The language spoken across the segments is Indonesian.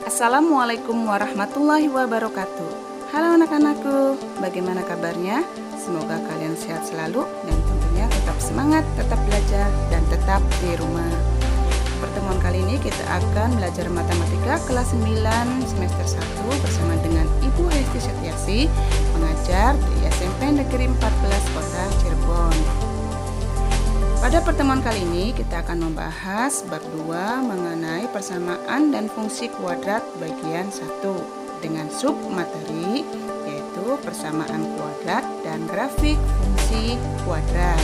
Assalamualaikum warahmatullahi wabarakatuh. Halo anak-anakku, bagaimana kabarnya? Semoga kalian sehat selalu dan tentunya tetap semangat, tetap belajar, dan tetap di rumah. Pertemuan kali ini kita akan belajar matematika kelas 9 semester 1 bersama dengan Ibu Hesti Setiasi, pengajar di SMP Negeri 14 Kota Cirebon. Pada pertemuan kali ini kita akan membahas bab 2 mengenai persamaan dan fungsi kuadrat bagian 1 dengan sub materi yaitu persamaan kuadrat dan grafik fungsi kuadrat.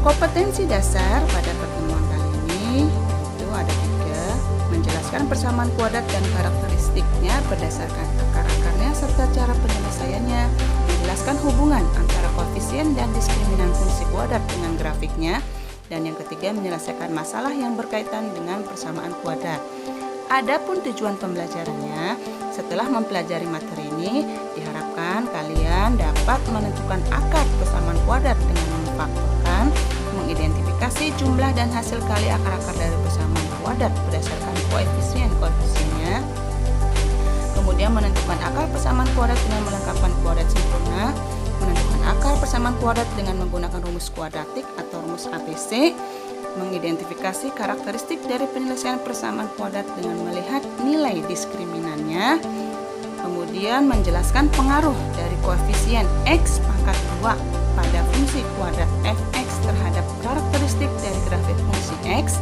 Kompetensi dasar pada pertemuan kali ini itu ada 3: menjelaskan persamaan kuadrat dan karakteristiknya berdasarkan akar-akarnya serta cara penyelesaiannya, menjelaskan hubungan antara koefisien dan diskriminan fungsi kuadrat dengan grafiknya, dan yang ketiga menyelesaikan masalah yang berkaitan dengan persamaan kuadrat. Adapun tujuan pembelajarannya, setelah mempelajari materi ini, diharapkan kalian dapat menentukan akar persamaan kuadrat dengan memfaktorkan, mengidentifikasi jumlah dan hasil kali akar-akar dari persamaan kuadrat berdasarkan koefisien-koefisiennya, kemudian menentukan akar persamaan kuadrat dengan melengkapkan kuadrat sempurna, menentukan akar persamaan kuadrat dengan menggunakan rumus kuadratik atau rumus ABC, mengidentifikasi karakteristik dari penyelesaian persamaan kuadrat dengan melihat nilai diskriminannya, kemudian menjelaskan pengaruh dari koefisien X pangkat 2 pada fungsi kuadrat fx terhadap karakteristik dari grafik fungsi X,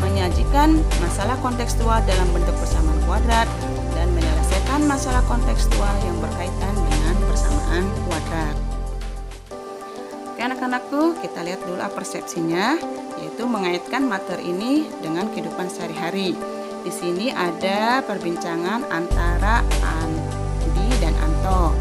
menyajikan masalah kontekstual dalam bentuk persamaan kuadrat, dan menyelesaikan masalah kontekstual yang berkaitan dengan persamaan kuadrat. Oke anak-anakku, kita lihat dulu persepsinya, yaitu mengaitkan materi ini dengan kehidupan sehari-hari. Di sini ada perbincangan antara Andi dan Anto.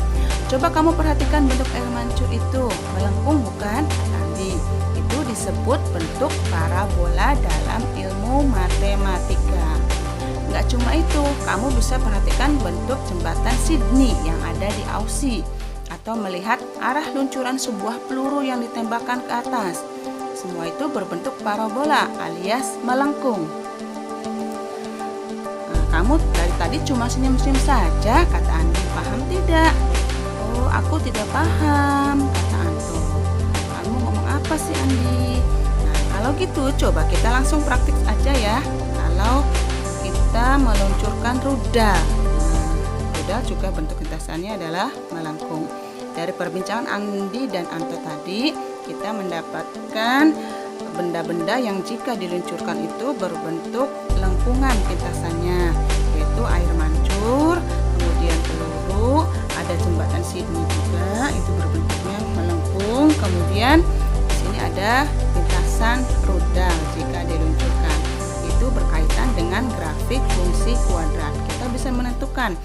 Coba kamu perhatikan bentuk air mancur itu, melengkung bukan? Kata Andi. Itu disebut bentuk parabola dalam ilmu matematika. Gak cuma itu, kamu bisa perhatikan bentuk jembatan Sydney yang ada di Aussie, atau melihat arah luncuran sebuah peluru yang ditembakkan ke atas. Semua itu berbentuk parabola alias melengkung. Nah, kamu dari tadi cuma senyum-senyum saja, kata Andi. Paham tidak? Oh, aku tidak paham, kata Anto. Kamu ngomong apa sih, Andi? Nah, kalau gitu coba kita langsung praktik aja ya. Kalau kita meluncurkan rudal. Nah, rudal juga bentuk lintasannya adalah melengkung. Dari perbincangan Andi dan Anto tadi, kita mendapatkan benda-benda yang jika diluncurkan itu berbentuk lengkungan lintasannya, yaitu air mancur, kemudian peluru, ada jembatan Sydney juga, itu berbentuknya melengkung, kemudian di sini ada lintasan rudal jika diluncurkan. Itu berkaitan dengan grafik fungsi kuadrat. Kita bisa menentukan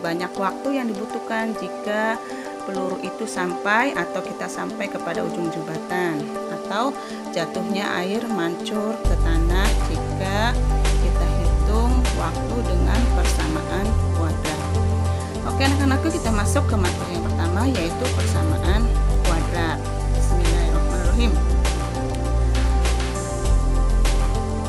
banyak waktu yang dibutuhkan jika peluru itu sampai atau kita sampai kepada ujung jembatan, atau jatuhnya air mancur ke tanah jika kita hitung waktu dengan persamaan kuadrat. Oke anak-anakku, kita masuk ke materi yang pertama, yaitu persamaan kuadrat. Bismillahirrahmanirrahim.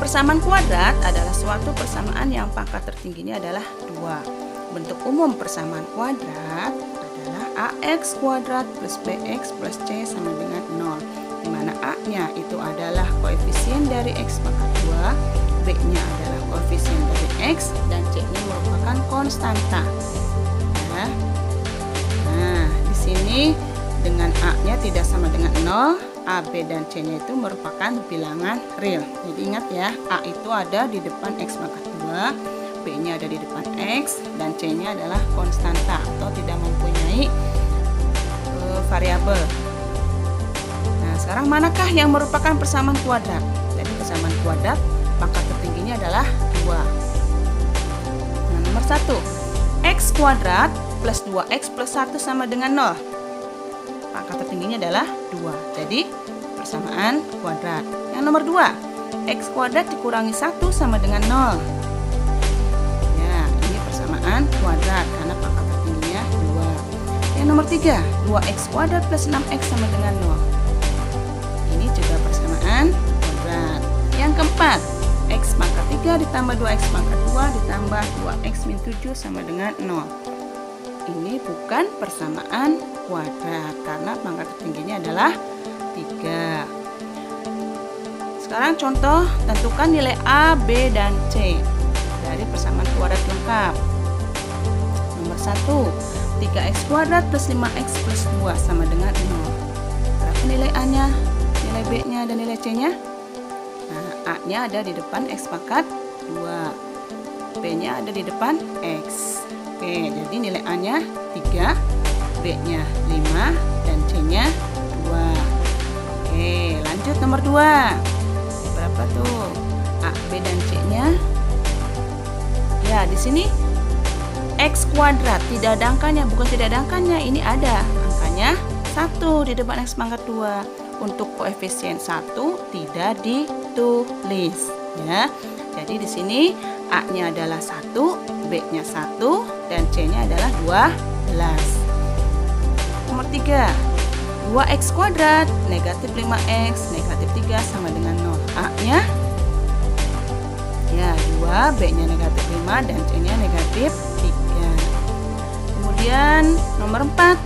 Persamaan kuadrat adalah suatu persamaan yang pangkat tertingginya adalah 2. Bentuk umum persamaan kuadrat adalah AX kuadrat plus BX plus C sama dengan 0, di mana A-nya itu adalah koefisien dari X pangkat 2, B-nya adalah koefisien dari X, dan C-nya merupakan konstanta. Ya. Nah, di sini dengan A-nya tidak sama dengan 0, A, B, dan C-nya itu merupakan bilangan real. Jadi ingat ya, A itu ada di depan X pangkat 2, B-nya ada di depan X, dan C-nya adalah konstanta atau tidak mempunyai variabel. Nah, sekarang manakah yang merupakan persamaan kuadrat? Jadi persamaan kuadrat pangkat tertingginya adalah 2. Nah, nomor 1, X kuadrat plus 2X plus 1 sama dengan 0. Pangkat tertingginya adalah 2. Jadi persamaan kuadrat. Yang nomor 2, X kuadrat dikurangi 1 sama dengan 0. Kuadrat karena pangkat tertingginya 2. Yang nomor 3, 2x kuadrat plus 6x sama dengan 0. Ini juga persamaan kuadrat. Yang keempat, X pangkat 3 3 ditambah 2x pangkat 2 ditambah 2x min 7 sama dengan 0. Ini bukan persamaan kuadrat karena pangkat tertingginya adalah 3. Sekarang contoh, tentukan nilai A, B, dan C dari persamaan kuadrat lengkap. Nomor 1, 3x kuadrat plus 5x plus 2 sama dengan 0. Berapa nilai A-nya, nilai B-nya, dan nilai C-nya? Nah, A-nya ada di depan x pangkat 2, B-nya ada di depan x. Oke, jadi nilai A-nya 3, B-nya 5, dan C-nya 2. Oke, lanjut nomor 2. Berapa tuh A, B, dan C-nya? Ya, di sini x kuadrat, tidak ada angkanya, bukan tidak ada angkanya, ini ada angkanya 1 di depan x pangkat 2. Untuk koefisien 1 tidak ditulis ya. Jadi di sini A-nya adalah 1, B-nya 1, dan C-nya adalah 12. Nomor 3, 2x kuadrat negatif 5x negatif 3 sama dengan 0. A-nya ya 2, B-nya negatif 5, dan C-nya negatif 3. Kemudian nomor 4,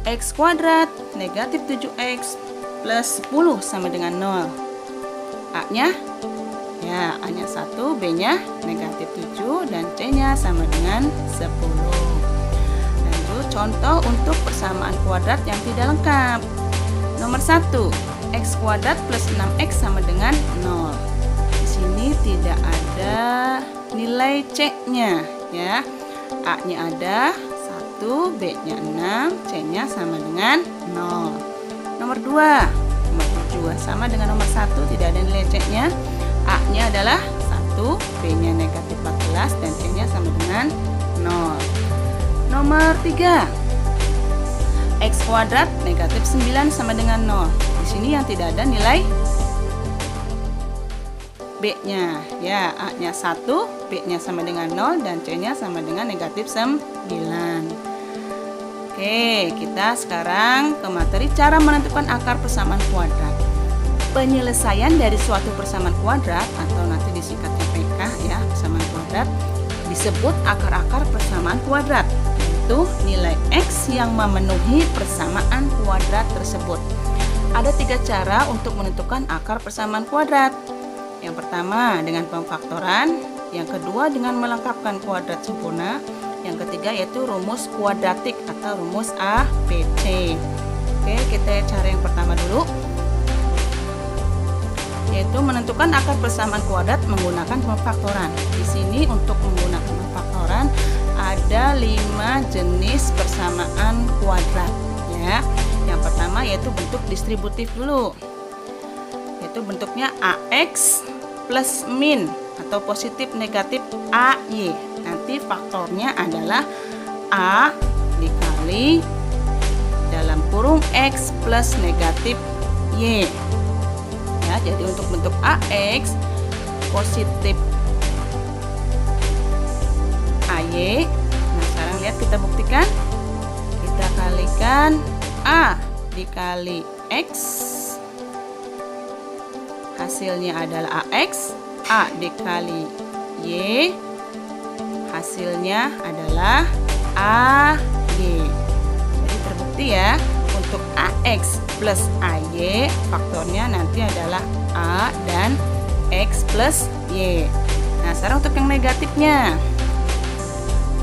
x kuadrat negatif 7x plus 10 sama dengan 0. A-nya ya A-nya 1, B-nya negatif 7, dan C-nya sama dengan 10. Lanjut contoh untuk persamaan kuadrat yang tidak lengkap. Nomor 1, x kuadrat plus 6x sama dengan 0. Di sini tidak ada nilai C-nya ya. A-nya ada 1, B-nya 6, C-nya sama dengan 0. Nomor 2, nomor 7 sama dengan nomor 1, tidak ada nilai C-nya. A-nya adalah 1, B-nya negatif 14, dan C-nya sama dengan 0. Nomor 3, x kuadrat negatif 9 sama dengan 0. Di sini yang tidak ada nilai B-nya ya. A-nya 1, B-nya sama dengan 0, dan C-nya sama dengan negatif 9. Oke, kita sekarang ke materi cara menentukan akar persamaan kuadrat. Penyelesaian dari suatu persamaan kuadrat atau nanti disingkatnya PK ya, persamaan kuadrat, disebut akar-akar persamaan kuadrat, yaitu nilai X yang memenuhi persamaan kuadrat tersebut. Ada 3 cara untuk menentukan akar persamaan kuadrat. Yang pertama dengan pemfaktoran, yang kedua dengan melengkapkan kuadrat sempurna, yang ketiga yaitu rumus kuadratik atau rumus ABC. Oke, kita cara yang pertama dulu, yaitu menentukan akar persamaan kuadrat menggunakan pemfaktoran. Di sini untuk menggunakan pemfaktoran ada 5 jenis persamaan kuadrat ya. Yang pertama yaitu bentuk distributif dulu, yaitu bentuknya AX plus min atau positif negatif AY. Nanti faktornya adalah A dikali dalam kurung X plus negatif Y ya. Jadi untuk bentuk AX positif AY. Nah sekarang lihat, kita buktikan, kita kalikan A dikali X, hasilnya adalah AX. A dikali Y, hasilnya adalah AY. Jadi terbukti ya, untuk AX plus AY faktornya nanti adalah A dan X plus Y. Nah sekarang untuk yang negatifnya,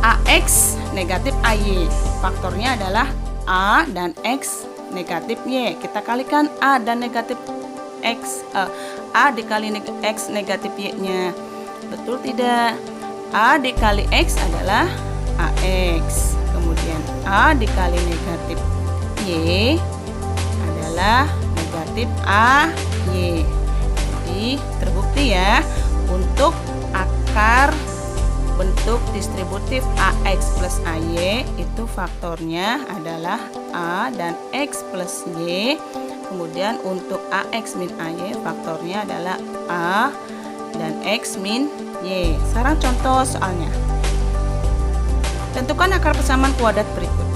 AX negatif AY faktornya adalah A dan X negatif Y. Kita kalikan A dan negatif X, A dikali X negatif Y-nya. Betul tidak? A dikali X adalah AX. Kemudian A dikali negatif Y adalah negatif AY. Jadi terbukti ya, untuk akar bentuk distributif AX plus AY itu faktornya adalah A dan X plus Y. Kemudian untuk AX min AY faktornya adalah A dan X min Y. Sekarang contoh soalnya. Tentukan akar persamaan kuadrat berikut.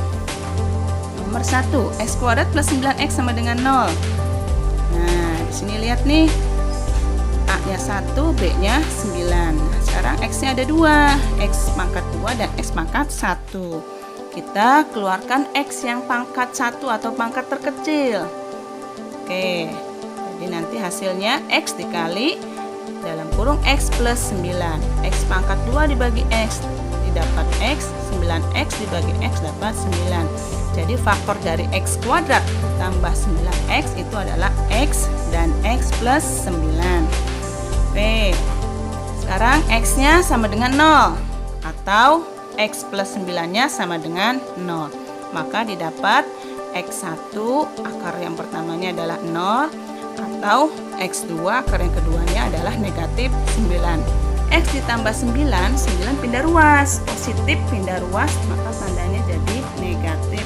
Nomor 1, X kuadrat plus 9X sama dengan 0. Nah, di sini lihat nih. A-nya 1, B-nya 9. Nah, sekarang X-nya ada 2, X pangkat 2 dan X pangkat 1. Kita keluarkan X yang pangkat 1 atau pangkat terkecil. Oke, jadi nanti hasilnya X dikali dalam kurung X plus 9. X pangkat 2 dibagi X didapat X, 9X dibagi X dapat 9. Jadi faktor dari X kuadrat ditambah 9X itu adalah X dan X plus 9. Oke, sekarang X-nya sama dengan 0 atau X plus 9-nya sama dengan 0. Maka didapat X1 akar yang pertamanya adalah 0 atau X2 akar yang keduanya adalah negatif 9. X ditambah 9, 9 pindah ruas, positif pindah ruas, maka tandanya jadi negatif.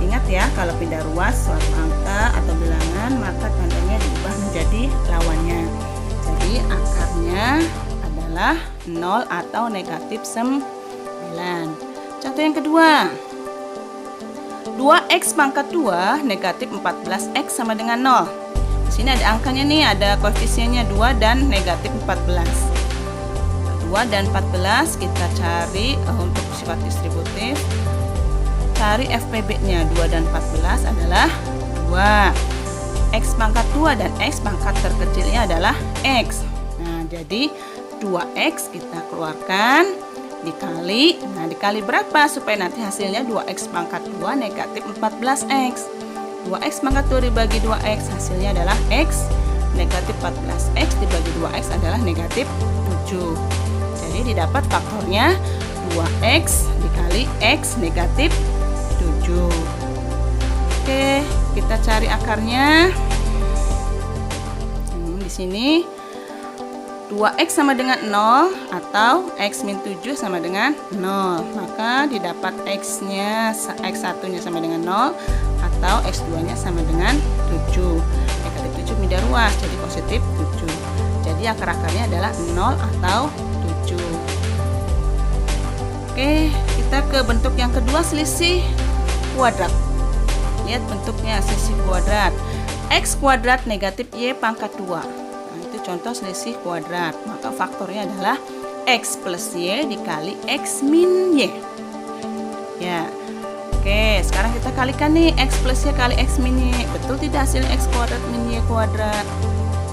Ingat ya, kalau pindah ruas suatu angka atau bilangan, maka tandanya diubah menjadi lawannya. Jadi akarnya adalah 0 atau negatif 9. Contoh yang kedua, 2X pangkat 2 negatif 14X sama dengan 0. Di sini ada angkanya nih, ada koefisiennya 2 dan negatif 14. 2 dan 14 kita cari untuk sifat distributif. Cari FPB-nya, 2 dan 14 adalah 2. X pangkat 2 dan X pangkat terkecilnya adalah X. Nah, jadi 2X kita keluarkan dikali, nah dikali berapa supaya nanti hasilnya 2X pangkat 2 negatif 14X. 2X pangkat 2 dibagi 2X hasilnya adalah X, negatif 14X dibagi 2X adalah negatif 7. Jadi didapat faktornya 2X dikali X negatif 7. Oke, kita cari akarnya. Di sini 2X sama dengan 0 atau X min 7 sama dengan 0. Maka didapat X-nya, X1-nya sama dengan 0 atau X2-nya sama dengan 7. Negatif 7 pindah ruas, jadi positif 7. Jadi akar-akarnya adalah 0 atau 7. Oke, kita ke bentuk yang kedua, selisih kuadrat. Lihat bentuknya, selisih kuadrat. X kuadrat negatif Y pangkat 2. Contoh selisih kuadrat, maka faktornya adalah X plus Y dikali X min Y. Ya, oke, sekarang kita kalikan nih X plus Y kali X min Y. Betul tidak hasil X kuadrat min Y kuadrat?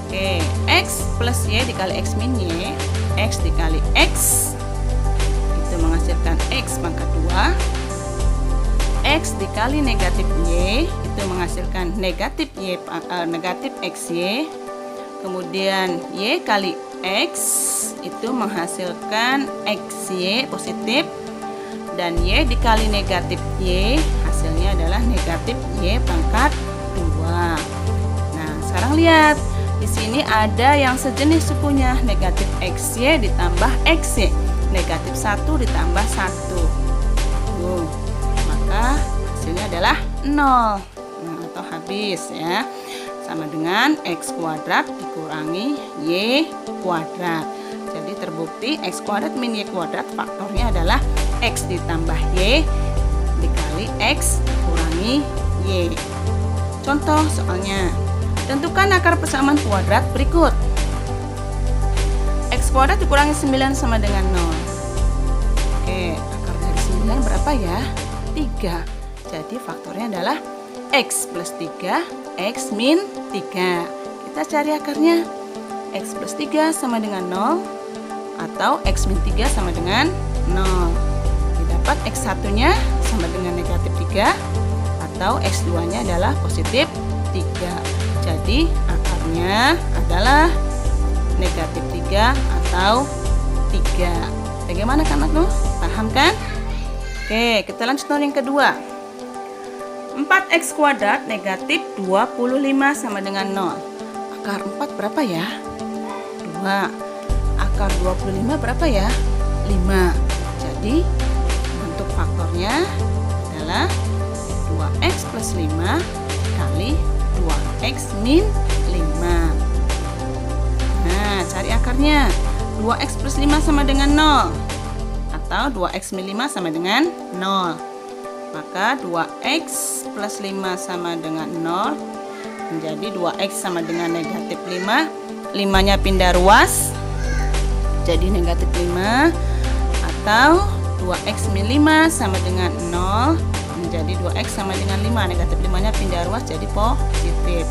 Oke, X plus Y dikali X min Y, X dikali X itu menghasilkan X pangkat 2. X dikali negatif Y itu menghasilkan negatif Y, negatif XY. Kemudian Y kali X itu menghasilkan XY positif, dan Y dikali negatif Y hasilnya adalah negatif Y pangkat 2. Nah, sekarang lihat di sini ada yang sejenis sukunya, negatif XY ditambah XY, negatif 1 ditambah 1. Maka hasilnya adalah 0. Nah, atau habis ya. Sama dengan X kuadrat dikurangi Y kuadrat. Jadi terbukti X kuadrat min Y kuadrat faktornya adalah X ditambah Y dikali X dikurangi Y. Contoh soalnya, tentukan akar persamaan kuadrat berikut. X kuadrat dikurangi 9 sama dengan 0. Oke, akar dari 9 berapa ya? 3. Jadi faktornya adalah X plus 3, X min 3. Kita cari akarnya. X plus 3 sama dengan 0 atau X min 3 sama dengan 0. Didapat X1-nya sama dengan negatif 3 atau X2-nya adalah positif 3. Jadi akarnya adalah negatif 3 atau 3. Bagaimana kan anakku? Paham kan? Oke, kita lanjut yang kedua. 4X kuadrat negatif 25 sama dengan 0. Akar 4 berapa ya? 2. Akar 25 berapa ya? 5. Jadi bentuk faktornya adalah 2X plus 5 kali 2X min 5. Nah, cari akarnya. 2X plus 5 sama dengan 0 atau 2X min 5 sama dengan 0. Maka 2X plus 5 sama dengan 0 menjadi 2X sama dengan negatif 5 5-nya pindah ruas jadi negatif 5, atau 2x min 5 sama dengan 0 menjadi 2x sama dengan 5. Negatif 5-nya pindah ruas jadi positif.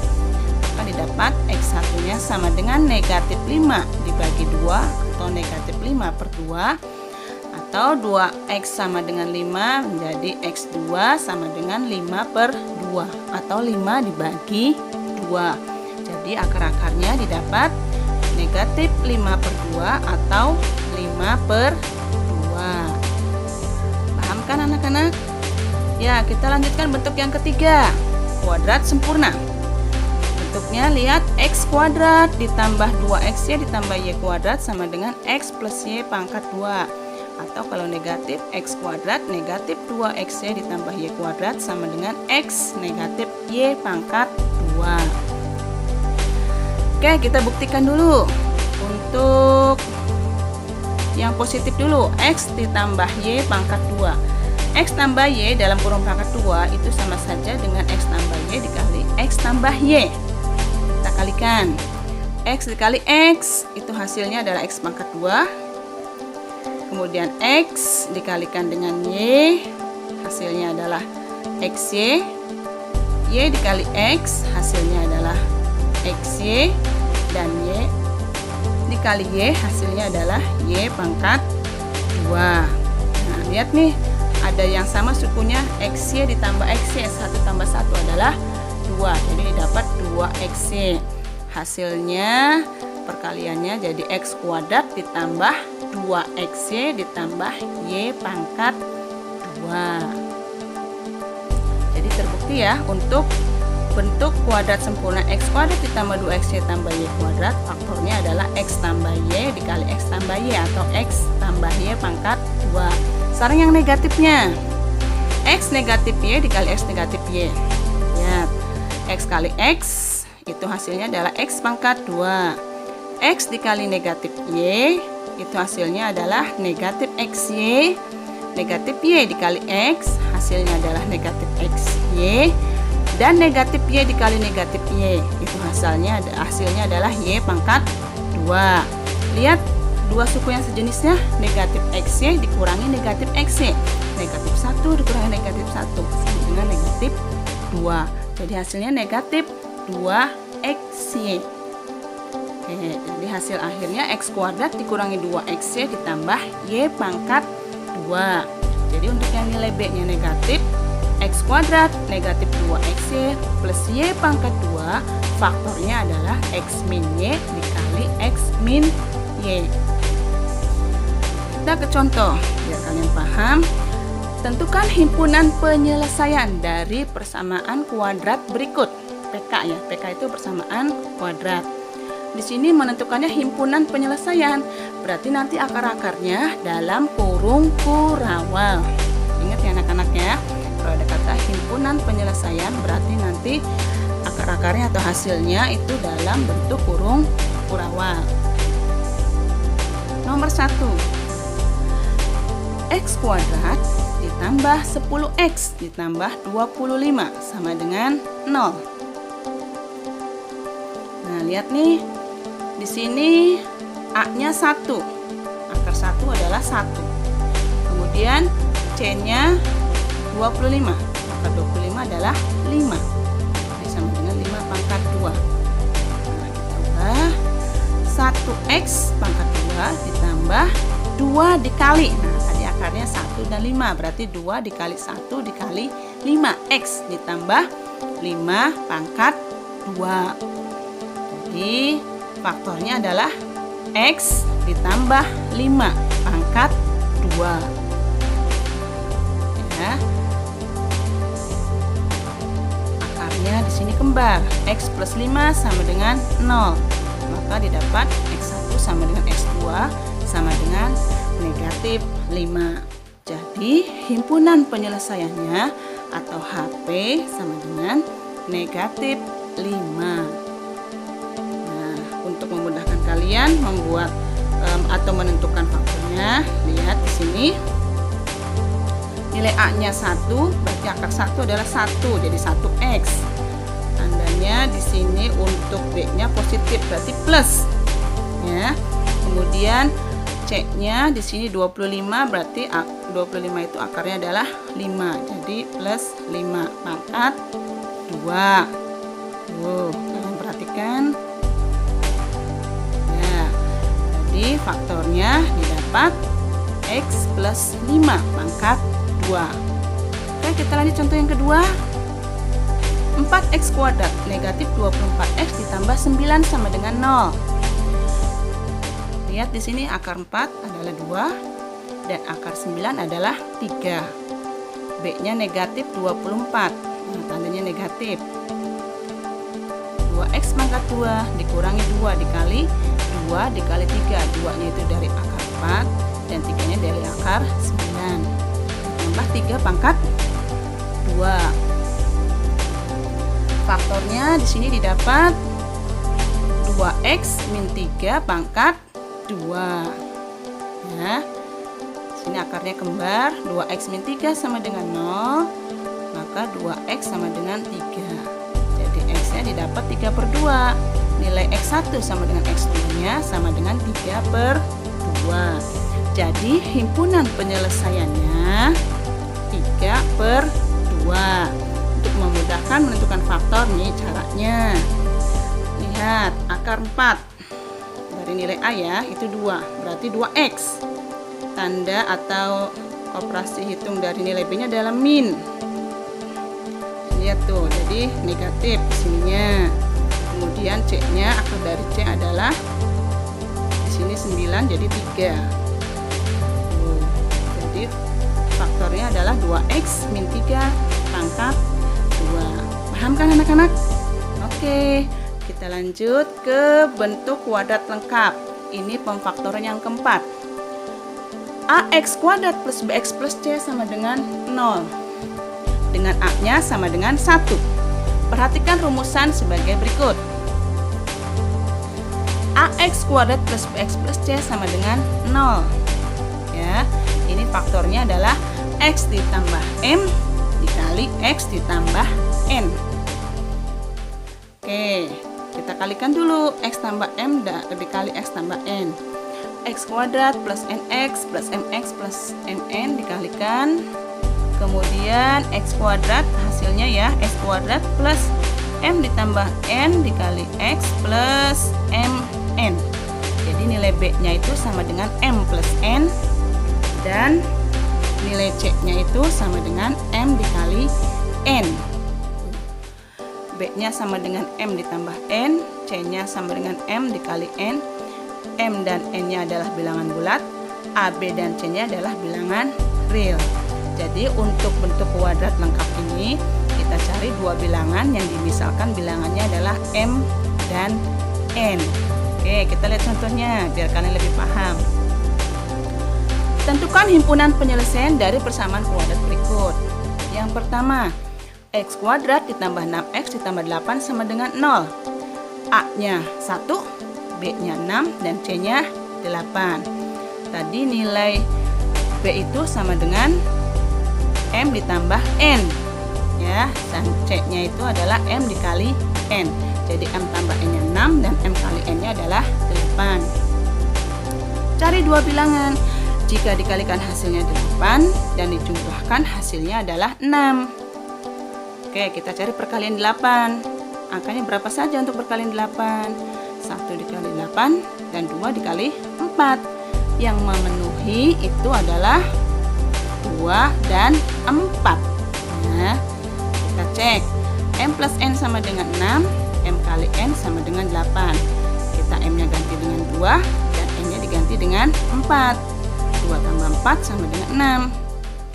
Maka didapat x1 nya sama dengan negatif 5 dibagi 2 atau negatif 5 per 2, atau 2x sama dengan 5 menjadi x2 sama dengan 5 per 2 atau 5 dibagi 2. Jadi akar-akarnya didapat negatif 5 per 2 atau 5 per 2. Paham kan anak-anak? Ya, kita lanjutkan bentuk yang ketiga, kuadrat sempurna. Bentuknya lihat, x kuadrat ditambah 2xy ditambah y kuadrat sama dengan x plus y pangkat 2. Atau kalau negatif, x kuadrat negatif 2xy ditambah y kuadrat sama dengan x negatif y pangkat 2. Oke, kita buktikan dulu. Untuk yang positif dulu, x ditambah y pangkat 2. X tambah y dalam kurung pangkat 2 itu sama saja dengan x tambah y dikali x tambah y. Kita kalikan. X dikali x itu hasilnya adalah x pangkat 2. Kemudian x dikalikan dengan y hasilnya adalah xy. Y dikali x hasilnya adalah xy, dan y dikali y hasilnya adalah y pangkat 2. Nah, lihat nih, ada yang sama sukunya, xy ditambah xy, 1 tambah 1 adalah 2, jadi dapat 2xy. Hasilnya perkaliannya jadi x kuadrat ditambah 2xy ditambah y pangkat 2. Jadi terbukti ya, untuk bentuk kuadrat sempurna x kuadrat ditambah 2xy tambah y kuadrat, faktornya adalah x tambah y dikali x tambah y atau x tambah y pangkat 2. Sekarang yang negatifnya, x negatif y dikali x negatif y. Lihat, x kali x itu hasilnya adalah x pangkat 2. X dikali negatif y itu hasilnya adalah negatif xy. Negatif y dikali x hasilnya adalah negatif xy. Dan negatif y dikali negatif y itu hasilnya adalah y pangkat 2. Lihat, dua suku yang sejenisnya, negatif xy dikurangi negatif xy, negatif 1 dikurangi negatif 1 sama dengan negatif 2. Jadi hasilnya negatif 2xy. Oke, jadi hasil akhirnya x kuadrat dikurangi 2xy ditambah y pangkat 2. Jadi untuk yang nilai b-nya negatif, x kuadrat negatif 2xy plus y pangkat 2, faktornya adalah x min y dikali x min y. Kita ke contoh biar kalian paham. Tentukan himpunan penyelesaian dari persamaan kuadrat berikut. PK ya, PK itu persamaan kuadrat. Di sini menentukannya himpunan penyelesaian, berarti nanti akar-akarnya dalam kurung kurawal. Ingat ya anak-anak ya. Kalau ada kata himpunan penyelesaian berarti nanti akar-akarnya atau hasilnya itu dalam bentuk kurung kurawal. Nomor 1, x kuadrat ditambah 10x ditambah 25 sama dengan 0. Nah, lihat nih, di sini a-nya 1, akar 1 adalah 1. Kemudian c-nya 25, maka 25 adalah 5, jadi sama dengan 5 pangkat 2. Nah, kita ubah 1x pangkat 2 ditambah 2 dikali, nah tadi akarnya 1 dan 5, berarti 2 dikali 1 dikali 5x ditambah 5 pangkat 2. Jadi faktornya adalah x ditambah 5 pangkat 2 ya. Di sini kembar, x plus 5 sama dengan 0, maka didapat x1 sama dengan x2 sama dengan negatif 5. Jadi himpunan penyelesaiannya atau HP sama dengan negatif 5. Nah, untuk memudahkan kalian membuat atau menentukan faktornya, lihat di sini nilai a-nya 1, berarti akar 1 adalah 1, jadi 1x. Tanda Artinya di sini untuk B-nya positif, berarti plus. Ya. Kemudian C-nya di sini 25, berarti 25 itu akarnya adalah 5. Jadi plus 5 pangkat 2. Kalian perhatikan. Ya. Jadi faktornya didapat X plus 5 pangkat 2. Oke, kita lanjut contoh yang kedua. 4x kuadrat negatif 24x ditambah 9 sama dengan 0. Lihat di sini akar 4 adalah 2 dan akar 9 adalah 3. B-nya negatif 24. Nah, tandanya negatif. 2x pangkat 2 dikurangi 2 dikali 2 dikali 3. 2-nya itu dari akar 4 dan 3-nya dari akar 9. Tambah 3 pangkat 2. Faktornya di sini didapat 2x min 3 pangkat 2. Ya. Sini akarnya kembar, 2x min 3 sama dengan 0, maka 2x sama dengan 3. Jadi x-nya didapat 3/2. Nilai x1 sama dengan x2-nya sama dengan 3/2. Jadi himpunan penyelesaiannya 3/2. Untuk memudahkan menentukan faktor nih caranya. Lihat, akar 4 dari nilai A ya, itu 2, berarti 2x. Tanda atau operasi hitung dari nilai B-nya adalah min. Lihat tuh, jadi negatif sininya. Kemudian C-nya, akar dari C adalah di sini 9 jadi 3. Jadi faktornya adalah 2x min 3 pangkat 2. Paham kan anak-anak? Oke, kita lanjut ke bentuk kuadrat lengkap. Ini pemfaktoran yang keempat. AX kuadrat plus BX plus C sama dengan 0. Dengan A-nya sama dengan 1. Perhatikan rumusan sebagai berikut. AX kuadrat plus BX plus C sama dengan 0. Ya, ini faktornya adalah X ditambah M dikali X ditambah N. Oke, kita kalikan dulu X tambah M dikali X tambah N. X kuadrat plus NX plus MX plus MN dikalikan. Kemudian X kuadrat hasilnya ya, X kuadrat plus M ditambah N dikali X plus MN. Jadi nilai B-nya itu sama dengan M plus N dan nilai C-nya itu sama dengan M dikali N. B-nya sama dengan M ditambah N, C-nya sama dengan M dikali N. M dan N-nya adalah bilangan bulat, A, B, dan C-nya adalah bilangan real. Jadi untuk bentuk kuadrat lengkap ini kita cari dua bilangan yang dimisalkan bilangannya adalah M dan N. Oke, kita lihat contohnya biar kalian lebih paham. Tentukan himpunan penyelesaian dari persamaan kuadrat berikut. Yang pertama, X kuadrat ditambah 6X ditambah 8 sama dengan 0. A-nya 1, B-nya 6, dan C-nya 8. Tadi nilai B itu sama dengan M ditambah N. Ya, dan C-nya itu adalah M dikali N. Jadi M tambah N-nya 6 dan M kali N-nya adalah 8. Cari dua bilangan. Jika dikalikan hasilnya 8 dan dijumlahkan hasilnya adalah 6. Oke, kita cari perkalian 8. Angkanya berapa saja untuk perkalian 8? 1 dikali 8 dan 2 dikali 4. Yang memenuhi itu adalah 2 dan 4. Nah, kita cek. M plus N sama dengan 6, M kali N sama dengan 8. Kita M-nya ganti dengan 2 dan N-nya diganti dengan 4. 2 tambah 4 sama dengan 6.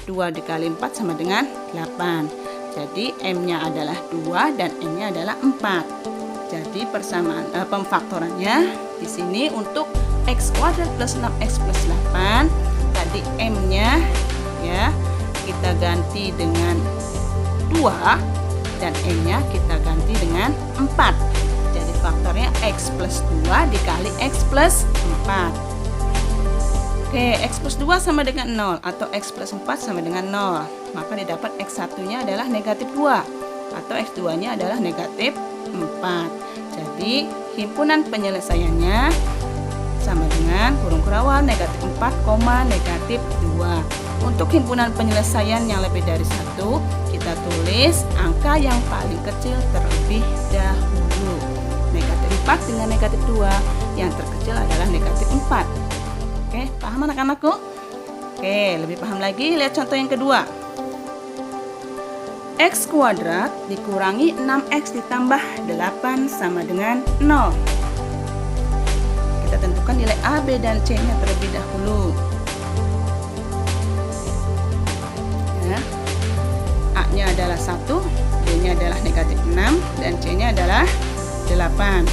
2 dikali 4 sama dengan 8. Jadi M-nya adalah 2 dan N-nya adalah 4. Jadi persamaan pemfaktorannya di sini untuk X kuadrat plus 6X plus 8. Tadi M-nya ya kita ganti dengan 2 dan N-nya kita ganti dengan 4. Jadi faktornya X plus 2 dikali X plus 4. Oke, X plus 2 sama dengan 0 atau X plus 4 sama dengan 0. Maka didapat X1-nya adalah negatif 2 atau X2-nya adalah negatif 4. Jadi himpunan penyelesaiannya sama dengan kurung kurawal negatif 4, negatif 2. Untuk himpunan penyelesaian yang lebih dari 1, kita tulis angka yang paling kecil terlebih dahulu. Negatif 4 dengan negatif 2, yang terkecil adalah negatif 4. Oke, paham anak-anakku? Oke, lebih paham lagi, lihat contoh yang kedua. X kuadrat dikurangi 6X ditambah 8 sama dengan 0. Kita tentukan nilai A, B, dan C-nya terlebih dahulu. Ya. A-nya adalah 1, B-nya adalah negatif 6, dan C-nya adalah 8.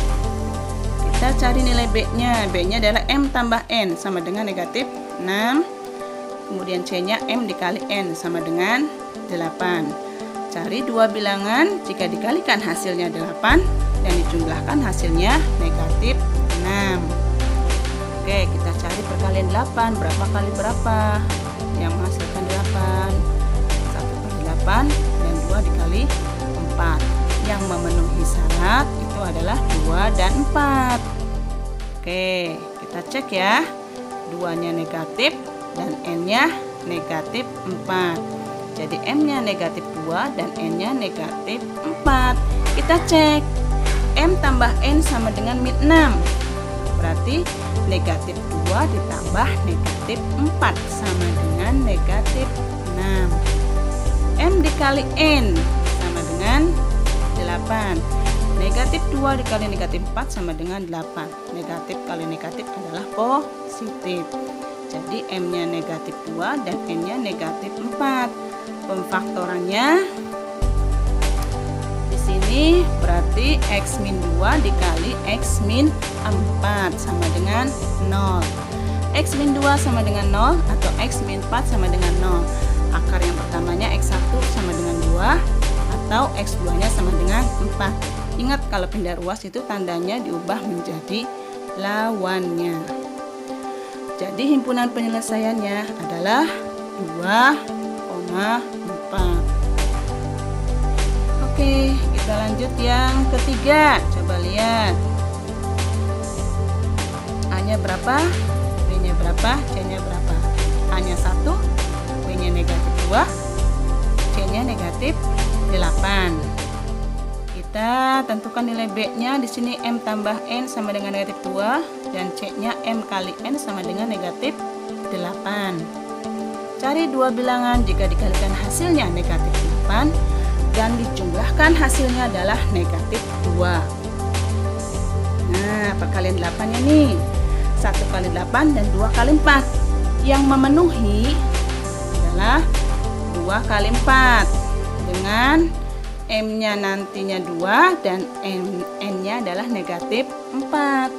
Kita cari nilai B-nya. B-nya adalah M tambah N sama dengan negatif 6. Kemudian C-nya M dikali N sama dengan 8. Cari dua bilangan, jika dikalikan hasilnya 8 dan dijumlahkan hasilnya negatif 6. Oke, kita cari perkalian 8. Berapa kali berapa? Yang menghasilkan 8. 1 kali 8 dan 2 dikali 4. Yang memenuhi syarat itu adalah 2 dan 4. Oke, kita cek ya. 2-nya negatif dan N-nya negatif 4. Jadi M-nya negatif 2 dan N-nya negatif 4. Kita cek. M tambah N sama dengan min 6. Berarti negatif 2 ditambah negatif 4 sama dengan negatif 6. M dikali N sama dengan 8. Negatif 2 dikali negatif 4 sama dengan 8. Negatif kali negatif adalah positif. Jadi M-nya negatif 2 dan N-nya negatif 4. Pemfaktorannya di sini berarti X min 2 dikali X min 4 sama dengan 0. X min 2 sama dengan 0 atau X min 4 sama dengan 0. Akar yang pertamanya X1 sama dengan 2 atau X2 nya sama dengan 4. Ingat, kalau pindah ruas itu tandanya diubah menjadi lawannya. Jadi himpunan penyelesaiannya adalah 2,4. Oke, kita lanjut yang ketiga. Coba lihat. A-nya berapa? B-nya berapa? C-nya berapa? A-nya 1, B-nya negatif 2, C-nya negatif 8. Kita tentukan nilai B-nya. Di sini M tambah N sama dengan negatif 2 dan C-nya M kali N sama dengan negatif 8. Cari dua bilangan, jika dikalikan hasilnya negatif 8 dan dijumlahkan hasilnya adalah negatif 2. Nah, perkalian 8-nya nih. 1 kali 8 dan 2 kali 4. Yang memenuhi adalah 2 kali 4 dengan M-nya nantinya 2 dan N-nya adalah negatif 4.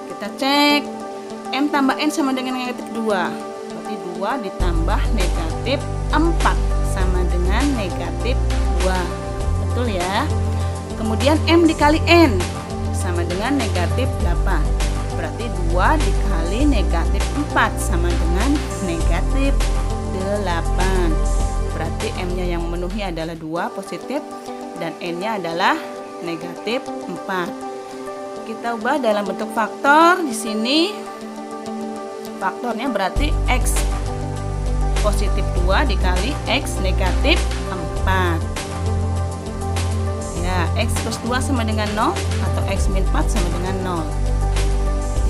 Kita cek. M tambah N sama dengan negatif 2. Berarti 2 ditambah negatif 4 sama dengan negatif 2. Betul ya? Kemudian M dikali N sama dengan negatif 8. Berarti 2 dikali negatif 4 sama dengan negatif 8. Berarti M-nya yang memenuhi adalah 2 positif dan N-nya adalah negatif 4. Kita ubah dalam bentuk faktor. Di sini faktornya berarti X positif 2 dikali X negatif 4. Ya, X plus 2 sama dengan 0 atau X min 4 sama dengan 0.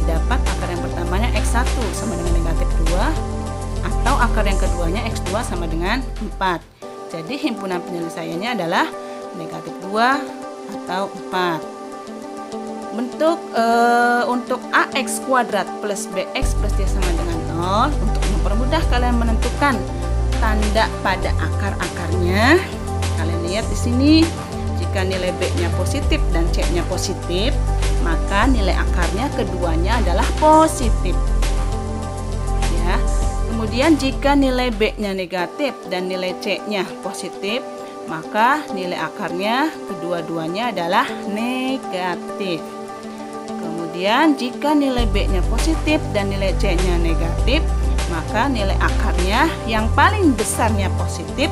Didapat akar yang pertamanya X1 sama dengan negatif 2 atau akar yang keduanya X2 sama dengan 4. Jadi himpunan penyelesaiannya adalah negatif 2 atau 4. Untuk AX kuadrat plus BX plus C sama dengan 0, untuk mempermudah kalian menentukan tanda pada akar-akarnya, kalian lihat di sini, jika nilai B-nya positif dan C-nya positif, maka nilai akarnya keduanya adalah positif. Ya. Kemudian jika nilai B-nya negatif dan nilai C-nya positif, maka nilai akarnya kedua-duanya adalah negatif. Kemudian jika nilai B-nya positif dan nilai C-nya negatif, maka nilai akarnya yang paling besarnya positif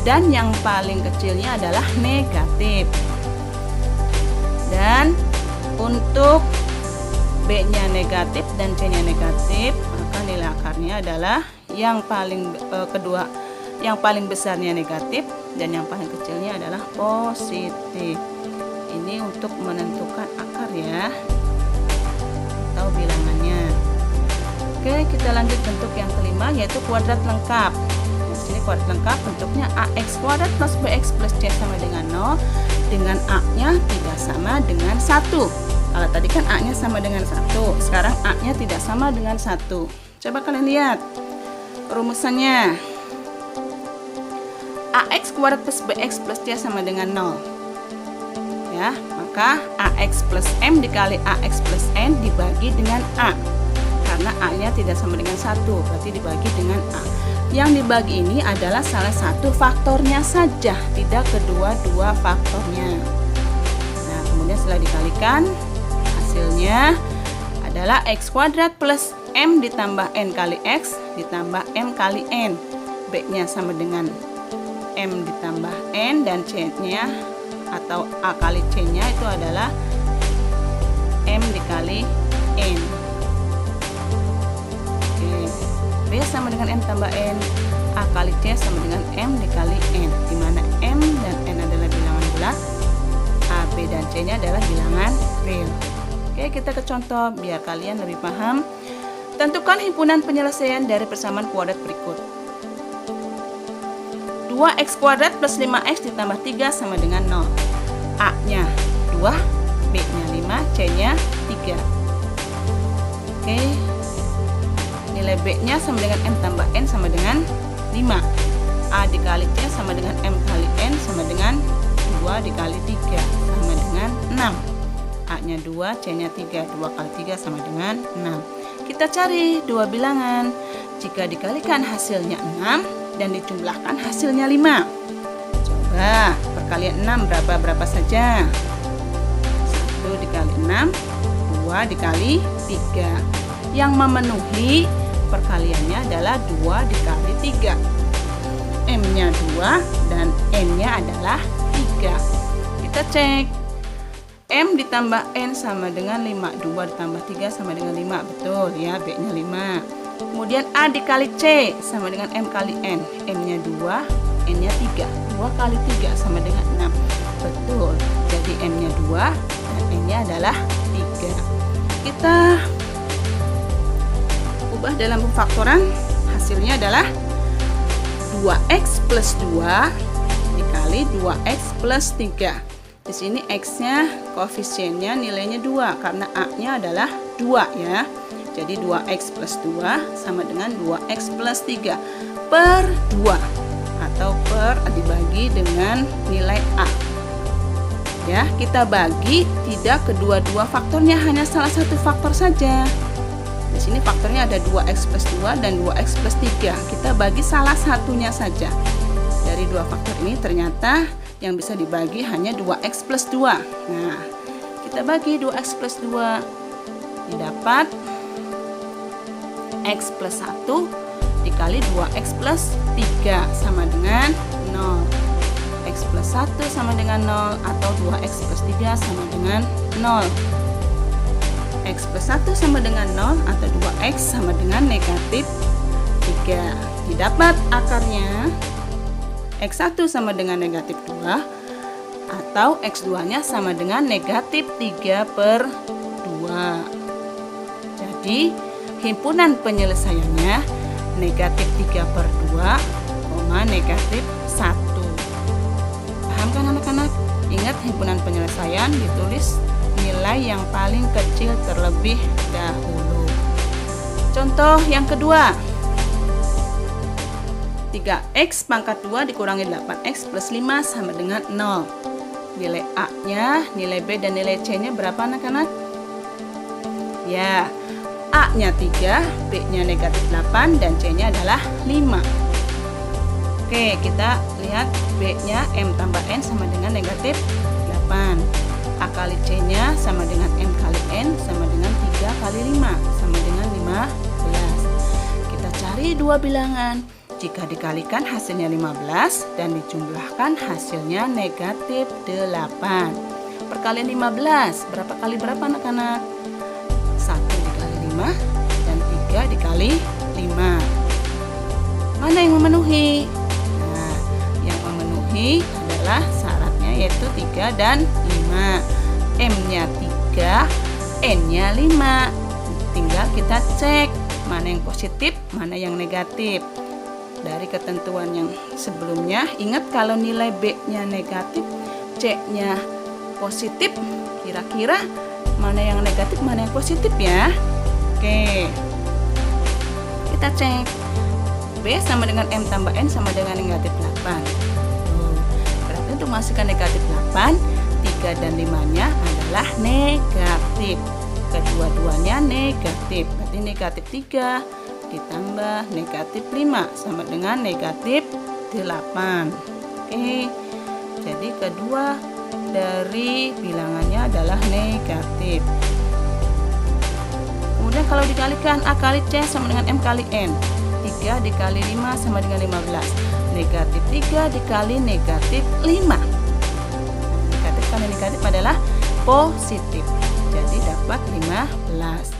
dan yang paling kecilnya adalah negatif. Dan untuk B-nya negatif dan C-nya negatif, maka nilai akarnya adalah yang paling besarnya negatif dan yang paling kecilnya adalah positif. Ini untuk menentukan akar ya, atau bilangannya. Oke, kita lanjut bentuk yang kelima, yaitu kuadrat lengkap. Di sini kuadrat lengkap bentuknya ax kuadrat plus bx plus c sama dengan 0, dengan a-nya tidak sama dengan 1. Kalau tadi kan a-nya sama dengan 1, sekarang a-nya tidak sama dengan 1. Coba kalian lihat rumusannya. Ax kuadrat plus bx plus c sama dengan 0. Ya, maka ax plus m dikali ax plus n dibagi dengan a. Karena a-nya tidak sama dengan 1, berarti dibagi dengan a. Yang dibagi ini adalah salah satu faktornya saja, tidak kedua-dua faktornya. Nah, kemudian setelah dikalikan, hasilnya adalah x kuadrat plus m ditambah n kali x ditambah m kali n. B-nya sama dengan m ditambah n, dan c-nya atau a kali c-nya itu adalah m dikali n. Oke, b sama dengan m tambah n, a kali c sama dengan m dikali n, di mana m dan n adalah bilangan bulat, a, b dan c-nya adalah bilangan real. Oke, kita ke contoh biar kalian lebih paham. Tentukan himpunan penyelesaian dari persamaan kuadrat berikut. 2x kuadrat plus 5x ditambah 3 sama dengan 0. A-nya 2, B-nya 5, C-nya 3. Oke. Nilai B-nya sama dengan M tambah N sama dengan 5. A dikali C sama dengan M kali N sama dengan 2 dikali 3 sama dengan 6. A-nya 2, C-nya 3. 2 kali 3 sama dengan 6. Kita cari dua bilangan. Jika dikalikan hasilnya 6 dan dijumlahkan hasilnya 5. Coba perkalian 6 berapa saja? 1 dikali 6, 2 dikali 3. Yang memenuhi perkaliannya adalah 2 dikali 3. M-nya 2 dan N-nya adalah 3. Kita cek. M ditambah N sama dengan 5. 2 ditambah 3 sama dengan 5. Betul ya, B-nya 5. Kemudian A dikali C sama dengan M kali N. M-nya 2, N-nya 3. 2 kali 3 sama dengan 6. Betul. Jadi M-nya 2 dan N-nya adalah 3. Kita ubah dalam pemfaktoran. Hasilnya adalah 2x plus 2 dikali 2x plus 3. Di sini x-nya koefisiennya nilainya 2 karena A-nya adalah 2 ya. Jadi 2x plus 2 sama dengan 2x plus 3 per 2 atau per dibagi dengan nilai A. Ya, kita bagi tidak kedua-dua faktornya, hanya salah satu faktor saja. Di sini faktornya ada 2x plus 2 dan 2x plus 3. Kita bagi salah satunya saja. Dari dua faktor ini ternyata yang bisa dibagi hanya 2x plus 2. Nah, kita bagi 2x plus 2. Didapat x plus 1 dikali 2x plus 3 sama dengan 0. X plus 1 sama dengan 0 atau 2x plus 3 sama dengan 0. X plus 1 sama dengan 0 atau 2x sama dengan negatif 3. Didapat akarnya x1 sama dengan negatif 2 atau x2 nya sama dengan negatif 3 per 2. Jadi himpunan penyelesaiannya negatif 3 per 2, negatif 1. Paham kan anak-anak? Ingat, himpunan penyelesaian ditulis nilai yang paling kecil terlebih dahulu. Contoh yang kedua. 3x pangkat 2 dikurangi 8x plus 5 sama dengan 0. Nilai A-nya, nilai B dan nilai C-nya berapa anak-anak? Ya, A-nya 3, B-nya negatif 8, dan C-nya adalah 5. Oke, kita lihat B-nya M tambah N sama dengan negatif 8. A kali C-nya sama dengan M kali N sama dengan 3 kali 5 sama dengan 15. Kita cari dua bilangan. Jika dikalikan hasilnya 15 dan dijumlahkan hasilnya negatif 8. perkalian 15. Berapa kali berapa anak-anak? 1 dikali 5 dan 3 dikali 5. Mana yang memenuhi? Nah, yang memenuhi adalah syaratnya yaitu 3 dan 5. M-nya 3, N-nya 5. Tinggal kita cek mana yang positif, mana yang negatif. Dari ketentuan yang sebelumnya, ingat kalau nilai B-nya negatif, C-nya positif, kira-kira mana yang negatif, mana yang positif ya? Oke, kita cek. B sama dengan M tambah N sama dengan negatif 8. Berarti untuk menghasilkan negatif 8, 3 dan 5-nya adalah negatif. Kedua-duanya negatif. Berarti negatif 3 ditambah negatif 5 sama dengan negatif 8. Oke, jadi kedua dari bilangannya adalah negatif. Kemudian kalau dikalikan A kali C sama dengan M kali N, 3 dikali 5 sama dengan 15. Negatif 3 dikali negatif 5. Negatif kali negatif adalah positif. Jadi dapat 15.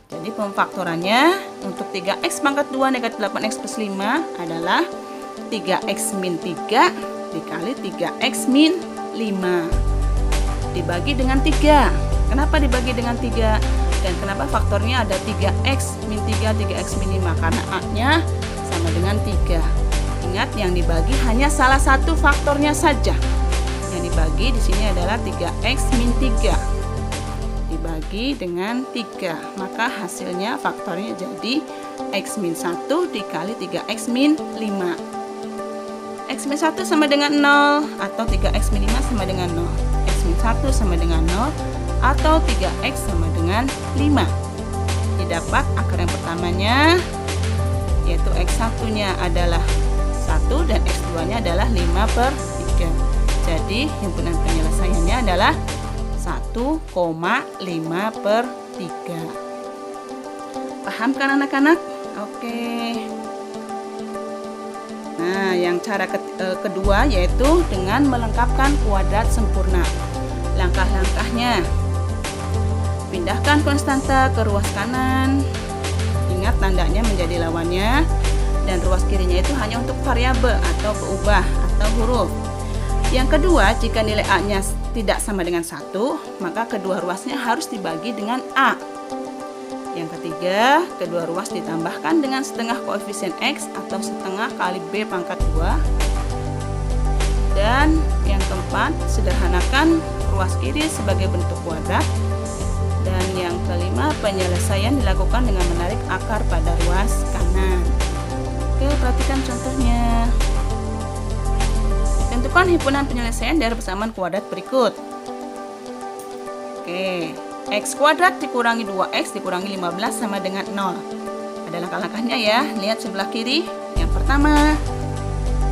Jadi pemfaktorannya untuk 3x pangkat 2 negatif 8x plus 5 adalah 3x min 3 dikali 3x min 5 dibagi dengan 3. Kenapa dibagi dengan 3? Dan kenapa faktornya ada 3x min 3, 3x min 5? Karena A-nya sama dengan 3. Ingat, yang dibagi hanya salah satu faktornya saja. Yang dibagi di sini adalah 3x min 3 dibagi dengan 3, maka hasilnya faktornya jadi x min 1 dikali 3x min 5. X min 1 sama dengan 0 atau 3x min 5 sama dengan 0. X min 1 sama dengan 0 atau 3x sama dengan 5. Didapat akar yang pertamanya yaitu x1 nya adalah 1 dan x2 nya adalah 5/3. Jadi himpunan penyelesaiannya adalah 1,5/3. Paham kan anak-anak? Oke. Nah, yang cara kedua yaitu dengan melengkapkan kuadrat sempurna. Langkah-langkahnya: pindahkan konstanta ke ruas kanan. Ingat, tandanya menjadi lawannya, dan ruas kirinya itu hanya untuk variabel atau keubah atau huruf. Yang kedua, jika nilai A-nya tidak sama dengan 1, maka kedua ruasnya harus dibagi dengan A. Yang ketiga, kedua ruas ditambahkan dengan setengah koefisien X atau setengah kali B pangkat 2. Dan yang keempat, sederhanakan ruas kiri sebagai bentuk kuadrat. Dan yang kelima, penyelesaian dilakukan dengan menarik akar pada ruas kanan. Oke, perhatikan contohnya. Tentukan himpunan penyelesaian dari persamaan kuadrat berikut. Oke, x kuadrat dikurangi 2x dikurangi 15 sama dengan 0. Ada langkah-langkahnya ya. Lihat sebelah kiri. Yang pertama,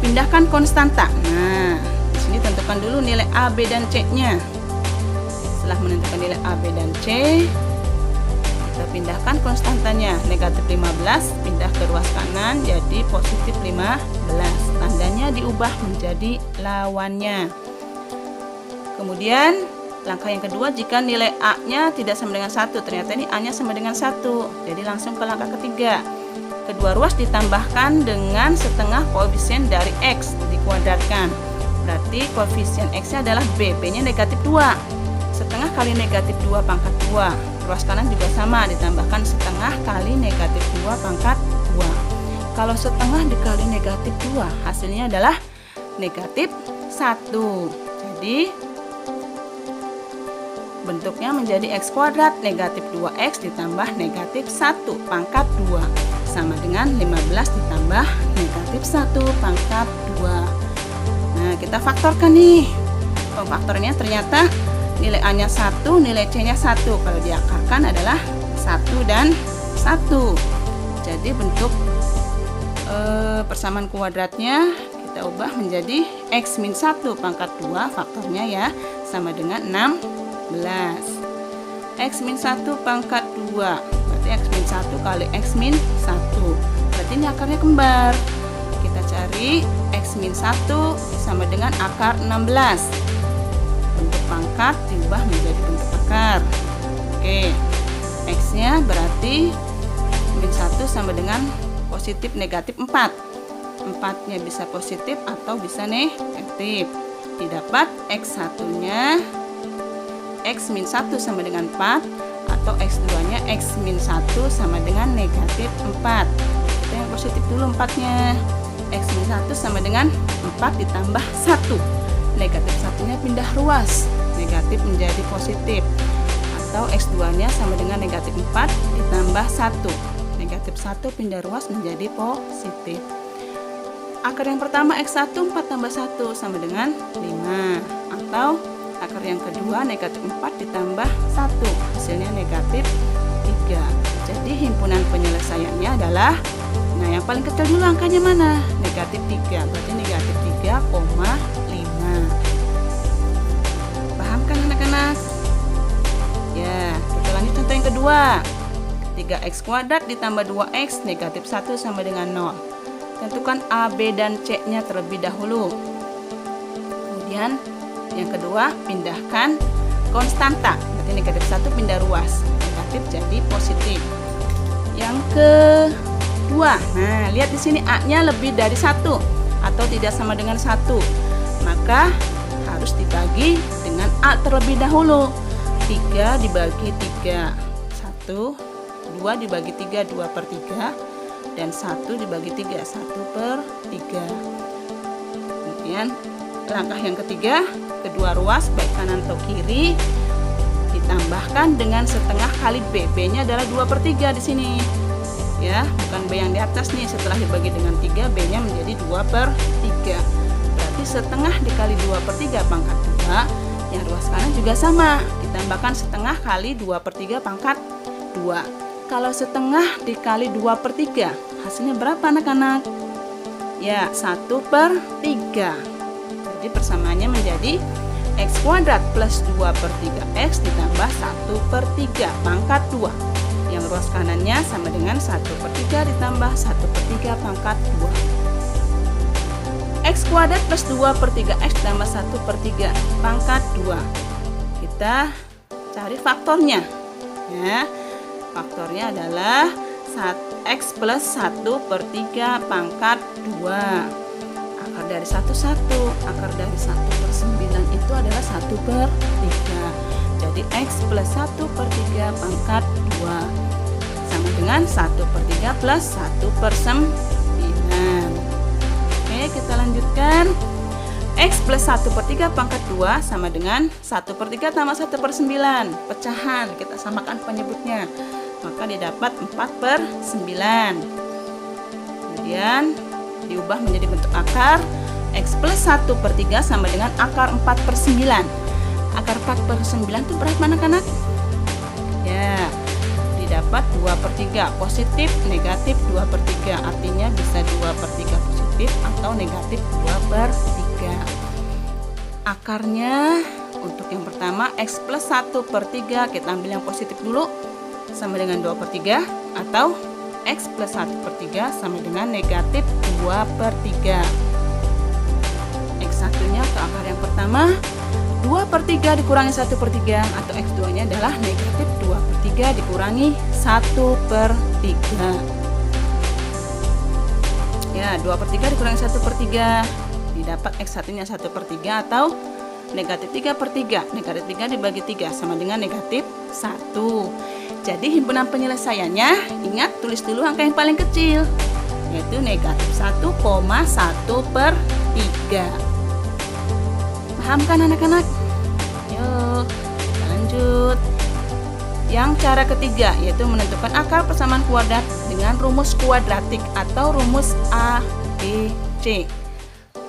pindahkan konstanta. Nah, di sini tentukan dulu nilai A, B, dan C-nya. Setelah menentukan nilai A, B, dan C, kita pindahkan konstantanya. Negatif 15 pindah ke ruas kanan jadi positif 15. Tandanya diubah menjadi lawannya. Kemudian langkah yang kedua, jika nilai A-nya tidak sama dengan 1, ternyata ini A-nya sama dengan 1. Jadi langsung ke langkah ketiga. Kedua ruas ditambahkan dengan setengah koefisien dari X dikuadratkan. Berarti koefisien X-nya adalah B, B-nya negatif 2. Setengah kali negatif 2 pangkat 2. Ruas kanan juga sama, ditambahkan setengah kali negatif 2 pangkat 2. Kalau setengah dikali negatif 2, hasilnya adalah negatif 1. Jadi bentuknya menjadi x kuadrat negatif 2x ditambah negatif 1 pangkat 2 sama dengan 15 ditambah negatif 1 pangkat 2. Nah, kita faktorkan nih. Pemfaktornya ternyata nilai A-nya 1, nilai C-nya 1. Kalau diakarkan adalah 1 dan 1. Jadi bentuk persamaan kuadratnya kita ubah menjadi x min 1 pangkat 2 faktornya ya sama dengan 16. X min 1 pangkat 2 berarti x min 1 kali x min 1. Berarti ini akarnya kembar. Kita cari x min 1 sama dengan akar 16. Bentuk pangkat diubah menjadi bentuk akar. Oke, X-nya berarti min 1 sama dengan positif negatif 4. 4-nya bisa positif atau bisa negatif. Didapat X1-nya X min 1 sama dengan 4, atau X2-nya X min 1 sama dengan negatif 4. Kita yang positif dulu 4-nya. X min 1 sama dengan 4 ditambah 1. Negatif 1-nya pindah ruas, negatif menjadi positif. Atau X2-nya sama dengan negatif 4 ditambah 1. Negatif 1 pindah ruas menjadi positif. Akar yang pertama X1 4 tambah 1 sama dengan 5. Atau akar yang kedua negatif 4 ditambah 1, hasilnya negatif 3. Jadi himpunan penyelesaiannya adalah, nah yang paling kecil dulu angkanya mana? Negatif 3, berarti negatif 3,5. Paham kan anak-anak? Ya, kita lanjut contoh yang kedua. 3x kuadrat ditambah 2x negatif 1 sama dengan 0. Tentukan A, B, dan C-nya terlebih dahulu. Kemudian yang kedua, pindahkan konstanta. Berarti negatif 1 pindah ruas, negatif jadi positif. Yang kedua, nah lihat di sini A-nya lebih dari 1 atau tidak sama dengan 1. Maka harus dibagi dengan A terlebih dahulu. 3 dibagi 3, 1, 2 dibagi 3, 2/3. Dan 1 dibagi 3, 1/3. Kemudian langkah yang ketiga, kedua ruas baik kanan atau kiri ditambahkan dengan setengah kali B. B-nya adalah 2/3 di sini. Ya, bukan B yang di atas nih. Setelah dibagi dengan 3, B-nya menjadi 2/3. Berarti setengah dikali 2/3 pangkat 2. Yang ruas kanan juga sama, ditambahkan setengah kali 2/3 pangkat 2. Kalau setengah dikali 2/3, hasilnya berapa anak-anak? Ya, 1/3. Jadi persamaannya menjadi X kuadrat plus 2/3X ditambah 1/3 pangkat 2. Yang ruas kanannya sama dengan 1/3 ditambah 1/3 pangkat 2. X kuadrat plus 2/3X ditambah 1/3 pangkat 2. Kita cari faktornya. Ya. Faktornya adalah X plus 1/3 pangkat 2. Akar dari 1 akar dari 1/9 itu adalah 1/3. Jadi X plus 1/3 pangkat 2 sama dengan 1/3 plus 1/9. Oke, kita lanjutkan. X plus 1/3 pangkat 2 sama dengan 1/3 tambah 1/9. Pecahan, kita samakan penyebutnya. Maka didapat 4/9. Kemudian diubah menjadi bentuk akar. X plus 1/3 sama dengan akar 4/9. Akar 4/9 itu berapa anak-anak? Ya, didapat 2/3. Positif, negatif 2/3. Artinya bisa 2/3 positif atau negatif 2/3. Akarnya untuk yang pertama X plus 1/3, kita ambil yang positif dulu, sama dengan 2/3, atau X plus 1/3 sama dengan negatif 2/3. X1-nya atau akar yang pertama 2/3 dikurangi 1/3, atau X2-nya adalah negatif 2/3 dikurangi 1/3. Ya, 2/3 dikurangi 1/3 didapat X1-nya 1/3 atau negatif 3/3. Negatif 3 dibagi 3 sama dengan negatif 1. Jadi himpunan penyelesaiannya, ingat tulis dulu angka yang paling kecil, yaitu negatif 1,1/3. Paham kan anak-anak? Yuk, kita lanjut. Yang cara ketiga, yaitu menentukan akar persamaan kuadrat dengan rumus kuadratik atau rumus ABC.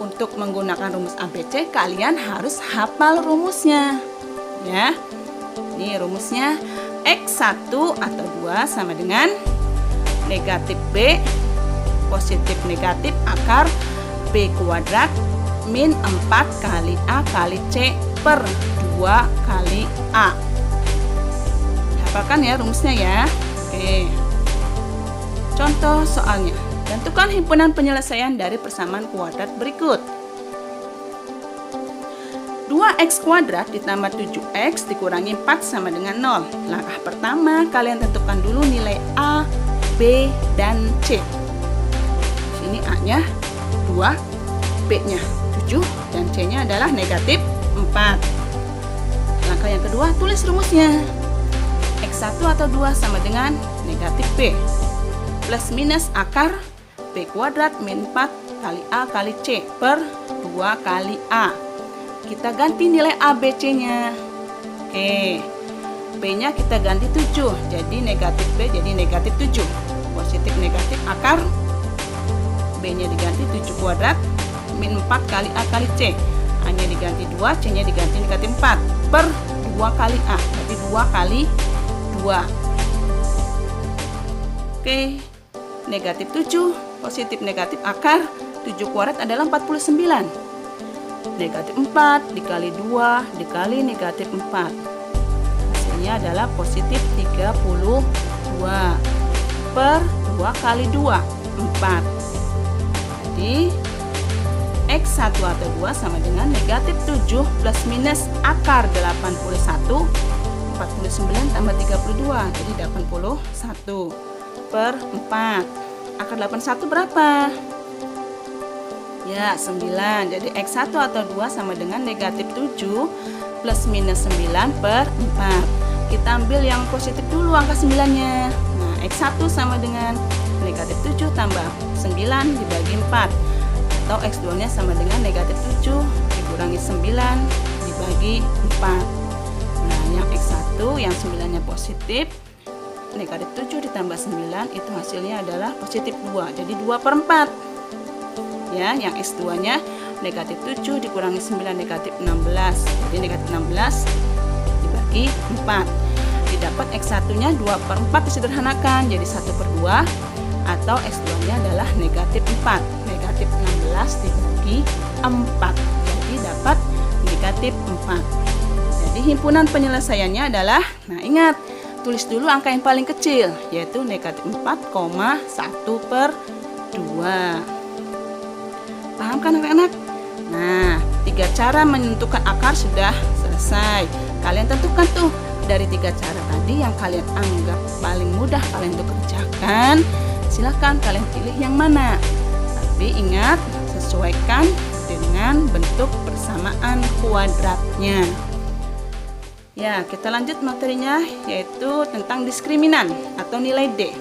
Untuk menggunakan rumus ABC, kalian harus hafal rumusnya. Ya, ini rumusnya. X1 atau 2 sama dengan negatif B positif negatif akar B kuadrat min 4 kali A kali C per 2 kali A. Hafalkan ya rumusnya ya. Oke. Contoh soalnya. Tentukan himpunan penyelesaian dari persamaan kuadrat berikut. 2x kuadrat ditambah 7x dikurangi 4 sama dengan 0. Langkah pertama, kalian tentukan dulu nilai A, B, dan C. Sini A-nya 2, B-nya 7, dan C-nya adalah negatif 4. Langkah yang kedua, tulis rumusnya. X1 atau 2 sama dengan negatif B. Plus minus akar B kuadrat min 4 kali A kali C per 2 kali A. Kita ganti nilai A, B, C-nya. Oke, B-nya kita ganti 7, jadi negatif B jadi negatif 7. Positif negatif akar B-nya diganti 7 kuadrat min 4 kali A kali C. A-nya diganti 2, C-nya diganti negatif 4 per 2 kali A, berarti 2 kali 2. Oke, negatif 7, positif negatif akar 7 kuadrat adalah 49. Negatif 4 dikali 2 dikali negatif 4. Hasilnya adalah positif 32 per 2 kali 2, 4. Jadi X1 atau 2 sama dengan negatif 7 plus minus akar 81, 49 tambah 32, jadi 81 per 4. Akar 81 berapa? Ya, 9. Jadi X1 atau 2 sama dengan negatif 7 plus minus 9 per 4. Kita ambil yang positif dulu angka 9-nya. Nah, X1 sama dengan negatif 7 tambah 9 dibagi 4. Atau X2-nya sama dengan negatif 7 dikurangi 9 dibagi 4. Nah, yang X1 yang 9-nya positif, negatif 7 ditambah 9 itu hasilnya adalah positif 2. Jadi 2 per 4. Ya, yang X2-nya negatif 7 dikurangi 9 negatif 16. Jadi negatif 16 dibagi 4. Didapat X1-nya 2 per 4 disederhanakan jadi 1 per 2. Atau X2-nya adalah negatif 4. Negatif 16 dibagi 4. Jadi dapat negatif 4. Jadi himpunan penyelesaiannya adalah, nah ingat, tulis dulu angka yang paling kecil, yaitu negatif 4,1 per 2. Paham kan anak-anak? Nah, 3 cara menentukan akar sudah selesai. Kalian tentukan tuh dari 3 cara tadi yang kalian anggap paling mudah kalian untuk kerjakan. Silahkan kalian pilih yang mana. Tapi ingat, sesuaikan dengan bentuk persamaan kuadratnya. Ya, kita lanjut materinya, yaitu tentang diskriminan atau nilai D.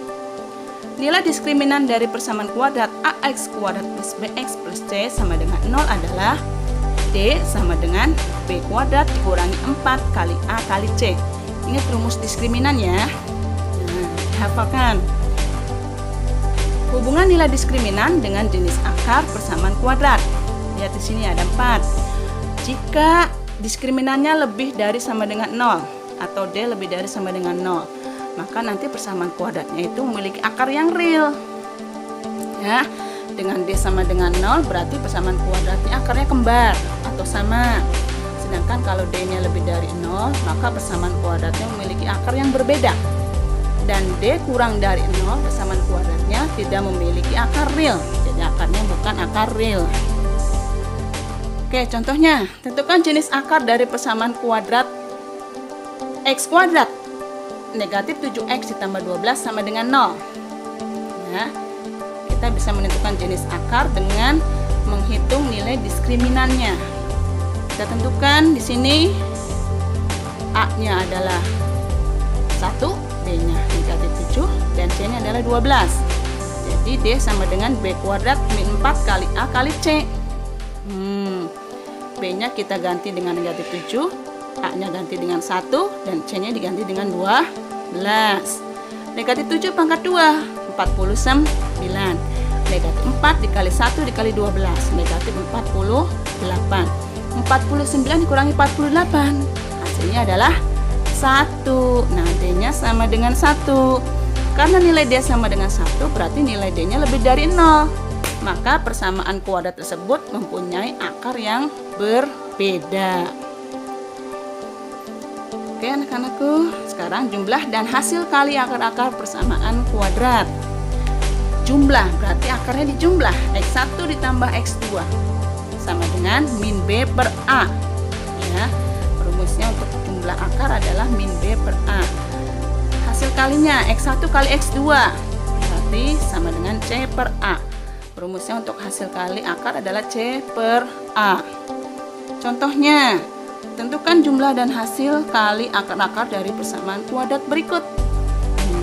Nilai diskriminan dari persamaan kuadrat AX kuadrat plus BX plus C sama dengan 0 adalah D sama dengan B kuadrat dikurangi 4 kali A kali C. Ingat rumus diskriminan ya. Nah, dihafalkan. Hubungan nilai diskriminan dengan jenis akar persamaan kuadrat. Lihat di sini ada 4. Jika diskriminannya lebih dari sama dengan 0 atau D lebih dari sama dengan 0, maka nanti persamaan kuadratnya itu memiliki akar yang real. Ya, dengan D sama dengan 0 berarti persamaan kuadratnya akarnya kembar atau sama. Sedangkan kalau D-nya lebih dari 0, maka persamaan kuadratnya memiliki akar yang berbeda. Dan D kurang dari 0, persamaan kuadratnya tidak memiliki akar real. Jadi akarnya bukan akar real. Oke, contohnya, tentukan jenis akar dari persamaan kuadrat X kuadrat. Negatif 7X ditambah 12 sama dengan 0. Ya, kita bisa menentukan jenis akar dengan menghitung nilai diskriminannya. Kita tentukan di sini A-nya adalah 1, B-nya negatif 7, dan C-nya adalah 12. Jadi D sama dengan B kuadrat min 4 kali A kali C. B-nya kita ganti dengan negatif 7, A-nya ganti dengan 1, dan C-nya diganti dengan 12. Negatif 7 pangkat 2, 49. Negatif 4 dikali 1 dikali 12, negatif 48. 49 dikurangi 48, hasilnya adalah 1. Nah, D-nya sama dengan 1. Karena nilai D sama dengan 1, berarti nilai D-nya lebih dari 0. Maka persamaan kuadrat tersebut mempunyai akar yang berbeda. Oke anak-anakku, sekarang jumlah dan hasil kali akar-akar persamaan kuadrat. Jumlah berarti akarnya dijumlah. X1 ditambah X2 sama dengan min B per A. ya. Rumusnya untuk jumlah akar adalah min B per A. Hasil kalinya X1 kali X2 berarti sama dengan C per A. Rumusnya untuk hasil kali akar adalah C per A. Contohnya, tentukan jumlah dan hasil kali akar-akar dari persamaan kuadrat berikut.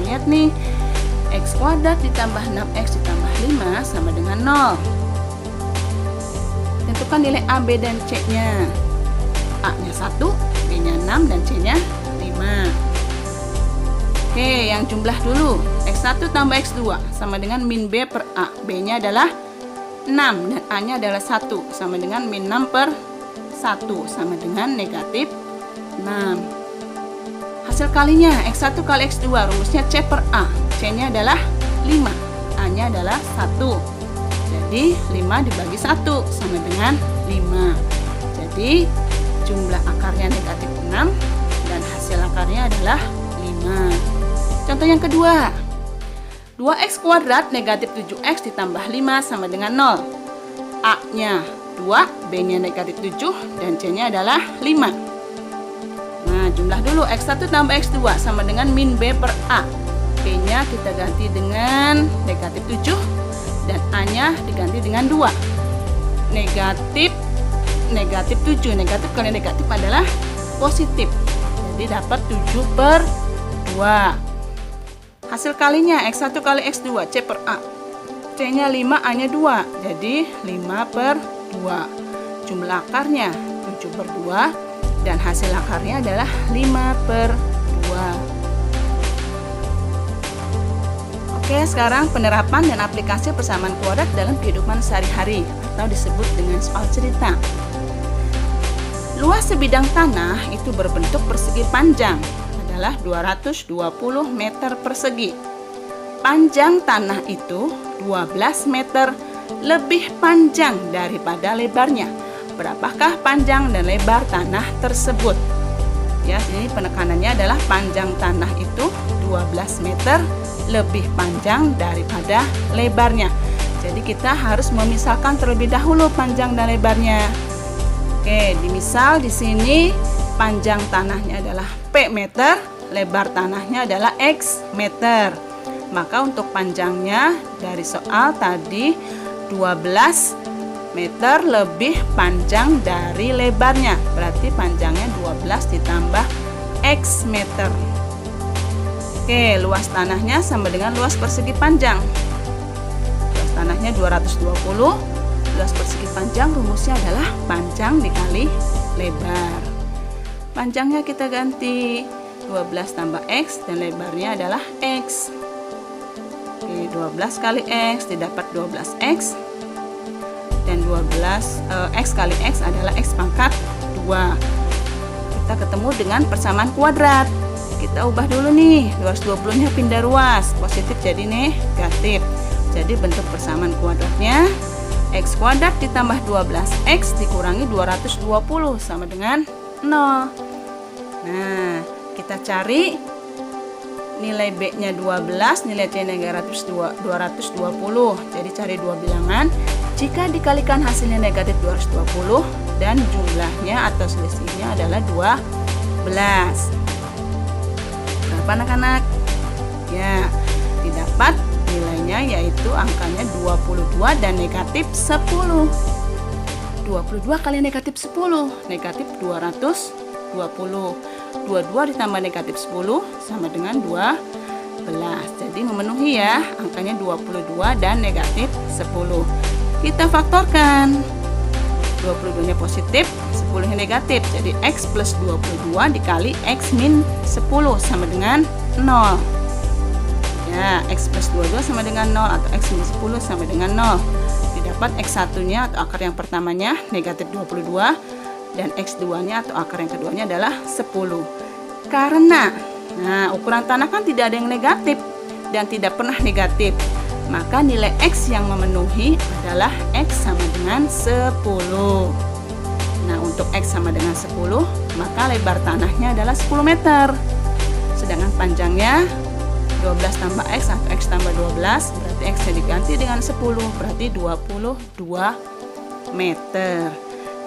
Lihat nih, X kuadrat ditambah 6X ditambah 5 sama dengan 0. Tentukan nilai A, B, dan C-nya. A-nya 1, B-nya 6, dan C-nya 5. Oke, yang jumlah dulu. X1 tambah X2 sama dengan min B per A. B-nya adalah 6 dan A-nya adalah 1 sama dengan min 6 per 1 sama dengan negatif 6. Hasil kalinya X1 kali X2 rumusnya C per A. C-nya adalah 5, A-nya adalah 1. Jadi 5 dibagi 1 sama dengan 5. Jadi jumlah akarnya negatif 6 dan hasil akarnya adalah 5. Contoh yang kedua, 2X kuadrat negatif 7X ditambah 5 sama dengan 0. A-nya 2, B-nya negatif 7, dan C-nya adalah 5. Nah, jumlah dulu X1 tambah X2 sama dengan min B per A. B-nya kita ganti dengan negatif 7, dan A-nya diganti dengan 2. Negatif 7, negatif kali negatif adalah positif. Jadi dapat 7 per 2. Hasil kalinya X1 kali X2 C per A. C-nya 5, A-nya 2. Jadi 5 per 2. Jumlah akarnya 7 per 2 dan hasil akarnya adalah 5 per 2. Oke, sekarang penerapan dan aplikasi persamaan kuadrat dalam kehidupan sehari-hari atau disebut dengan soal cerita. Luas sebidang tanah itu berbentuk persegi panjang adalah 220 meter persegi. Panjang tanah itu 12 meter lebih panjang daripada lebarnya. Berapakah panjang dan lebar tanah tersebut? Ya, ini penekanannya adalah panjang tanah itu 12 meter lebih panjang daripada lebarnya. Jadi kita harus memisahkan terlebih dahulu panjang dan lebarnya. Oke, dimisal di sini panjang tanahnya adalah P meter, lebar tanahnya adalah X meter. Maka untuk panjangnya dari soal tadi 12 meter lebih panjang dari lebarnya. Berarti panjangnya 12 ditambah X meter. Oke, luas tanahnya sama dengan luas persegi panjang. Luas tanahnya 220, luas persegi panjang rumusnya adalah panjang dikali lebar. Panjangnya kita ganti 12 tambah X dan lebarnya adalah X. Oke, 12 kali X didapat 12X. Dan 12 X kali X adalah X pangkat 2. Kita ketemu dengan persamaan kuadrat. Kita ubah dulu nih, 220 nya pindah ruas, positif jadi negatif. Jadi bentuk persamaan kuadratnya X kuadrat ditambah 12X dikurangi 220 sama dengan 0. Nah, kita cari nilai B-nya 12, nilai C-nya 220. Jadi cari dua bilangan. Jika dikalikan hasilnya negatif 220 dan jumlahnya atau selisihnya adalah 12. Berapa anak-anak? Ya, didapat nilainya yaitu angkanya 22 dan negatif 10. 22 kali negatif 10, negatif 220. 22 ditambah negatif 10 sama dengan 12. Jadi memenuhi ya, angkanya 22 dan negatif 10. Kita faktorkan. 22 nya positif, 10 nya negatif. Jadi X plus 22 dikali X min 10 sama dengan 0. Ya, X plus 22 sama dengan 0 atau X min 10 sama dengan 0. Didapat X1 nya atau akar yang pertamanya negatif 22 dan X2 nya atau akar yang keduanya adalah 10. Karena ukuran tanah kan tidak ada yang negatif dan tidak pernah negatif, maka nilai X yang memenuhi adalah X sama dengan 10. Nah, untuk X sama dengan 10, maka lebar tanahnya adalah 10 meter. Sedangkan panjangnya 12 tambah X atau X tambah 12, berarti X-nya diganti dengan 10, berarti 22 meter.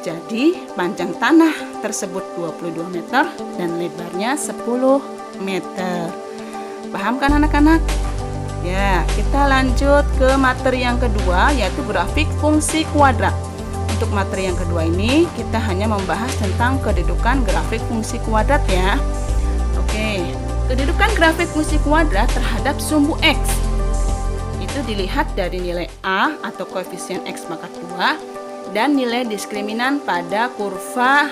Jadi panjang tanah tersebut 22 meter dan lebarnya 10 meter. Paham kan anak-anak? Ya, kita lanjut ke materi yang kedua, yaitu grafik fungsi kuadrat. Untuk materi yang kedua ini kita hanya membahas tentang kedudukan grafik fungsi kuadrat ya. Oke, kedudukan grafik fungsi kuadrat terhadap sumbu X itu dilihat dari nilai A atau koefisien X pangkat 2 dan nilai diskriminan pada kurva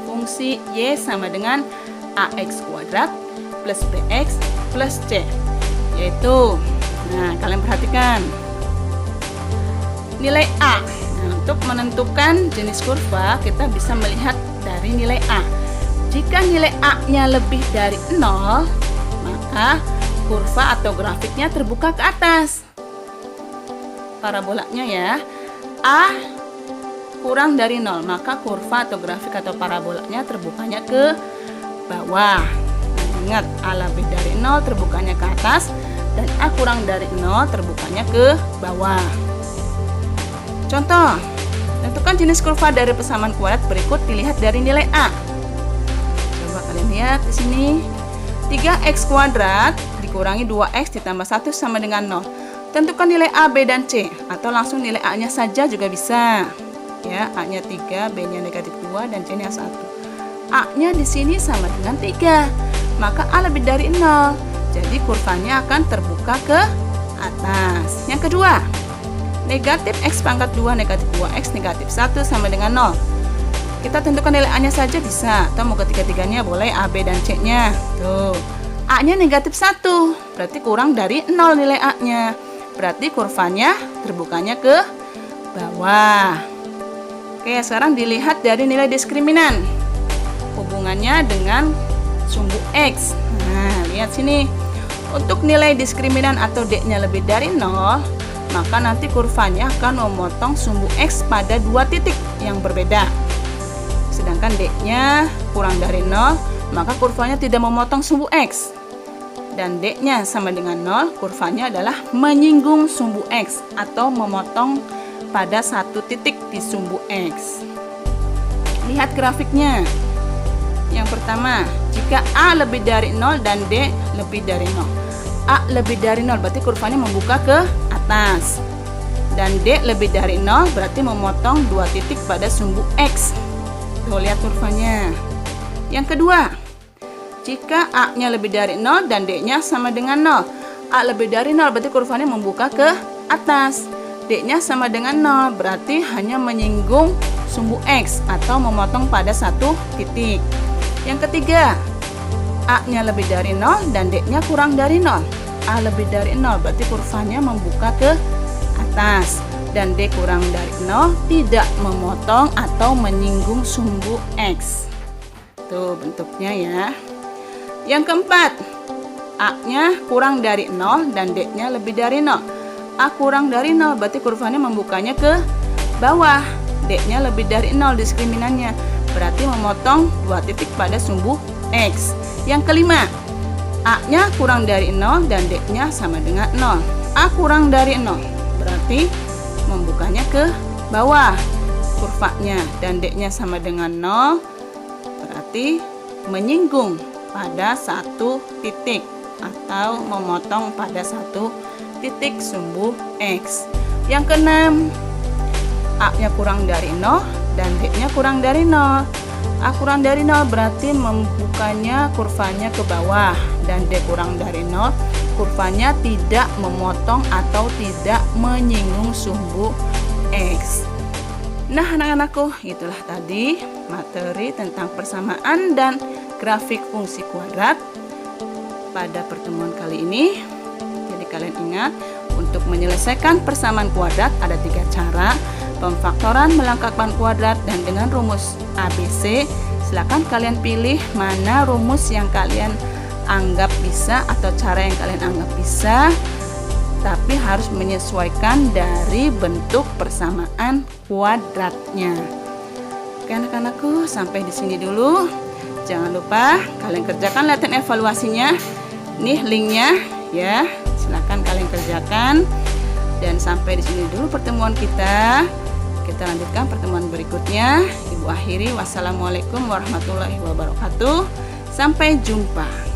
fungsi Y sama dengan AX kuadrat plus BX plus C, yaitu, nah kalian perhatikan nilai A. Nah, untuk menentukan jenis kurva kita bisa melihat dari nilai A. Jika nilai A-nya lebih dari 0, maka kurva atau grafiknya terbuka ke atas. Parabolanya ya, A kurang dari 0, maka kurva atau grafik atau parabolanya terbukanya ke bawah. Ingat, A lebih dari 0 terbukanya ke atas dan A kurang dari 0 terbukanya ke bawah. Contoh, tentukan jenis kurva dari persamaan kuadrat berikut dilihat dari nilai A. Coba kalian lihat di sini. 3x kuadrat dikurangi 2x ditambah 1 sama dengan 0. Tentukan nilai A, B, dan C, atau langsung nilai A-nya saja juga bisa. Ya, A-nya 3, B-nya negatif 2, dan C-nya 1. A-nya di sini sama dengan 3, maka A lebih dari 0. Jadi kurvanya akan terbuka ke atas. Yang kedua, negatif X pangkat 2 negatif 2X negatif 1 sama dengan 0. Kita tentukan nilai A-nya saja bisa, atau mau ketiga-tiganya boleh A, B, dan C-nya. Tuh, A-nya negatif 1, berarti kurang dari 0 nilai A-nya. Berarti kurvanya terbukanya ke bawah. Oke, sekarang dilihat dari nilai diskriminan. Hubungannya dengan sumbu X. Nah, lihat sini. Untuk nilai diskriminan atau D-nya lebih dari 0, maka nanti kurvanya akan memotong sumbu X pada 2 titik yang berbeda. Sedangkan D-nya kurang dari 0, maka kurvanya tidak memotong sumbu X. Dan D-nya sama dengan 0, kurvanya adalah menyinggung sumbu X atau memotong pada 1 titik di sumbu X. Lihat grafiknya. Yang pertama, jika A lebih dari 0 dan D lebih dari 0. A lebih dari 0 berarti kurvanya membuka ke atas. Dan D lebih dari 0 berarti memotong 2 titik pada sumbu X. Tuh, lihat kurvanya. Yang kedua, jika A-nya lebih dari 0 dan D-nya sama dengan 0. A lebih dari 0 berarti kurvanya membuka ke atas. D-nya sama dengan 0, berarti hanya menyinggung sumbu X atau memotong pada 1 titik. Yang ketiga, A-nya lebih dari 0 dan D-nya kurang dari 0. A lebih dari 0, berarti kurvanya membuka ke atas. Dan D kurang dari 0 tidak memotong atau menyinggung sumbu X. Tuh bentuknya ya. Yang keempat, A-nya kurang dari 0 dan D-nya lebih dari 0. A kurang dari 0 berarti kurvanya membukanya ke bawah. D-nya lebih dari 0 diskriminannya, berarti memotong 2 titik pada sumbu X. Yang kelima, A-nya kurang dari 0 dan D-nya sama dengan 0. A kurang dari 0 berarti membukanya ke bawah kurvanya, dan D-nya sama dengan 0 berarti menyinggung pada 1 titik atau memotong pada 1 titik sumbu X. Yang keenam, A-nya kurang dari 0 dan D-nya kurang dari 0. A kurang dari 0 berarti membukanya kurvanya ke bawah, dan D kurang dari 0 kurvanya tidak memotong atau tidak menyinggung sumbu X. Nah anak-anakku, itulah tadi materi tentang persamaan dan grafik fungsi kuadrat pada pertemuan kali ini. Jadi kalian ingat, untuk menyelesaikan persamaan kuadrat ada 3 cara: pemfaktoran, melengkapkan kuadrat, dan dengan rumus ABC. Silakan kalian pilih mana rumus yang kalian anggap bisa atau cara yang kalian anggap bisa, tapi harus menyesuaikan dari bentuk persamaan kuadratnya. Oke anak-anakku, sampai di sini dulu. Jangan lupa kalian kerjakan latihan evaluasinya. Nih linknya ya, silakan kalian kerjakan. Dan sampai di sini dulu pertemuan kita. Kita lanjutkan pertemuan berikutnya. Ibu akhiri, wassalamualaikum warahmatullahi wabarakatuh. Sampai jumpa.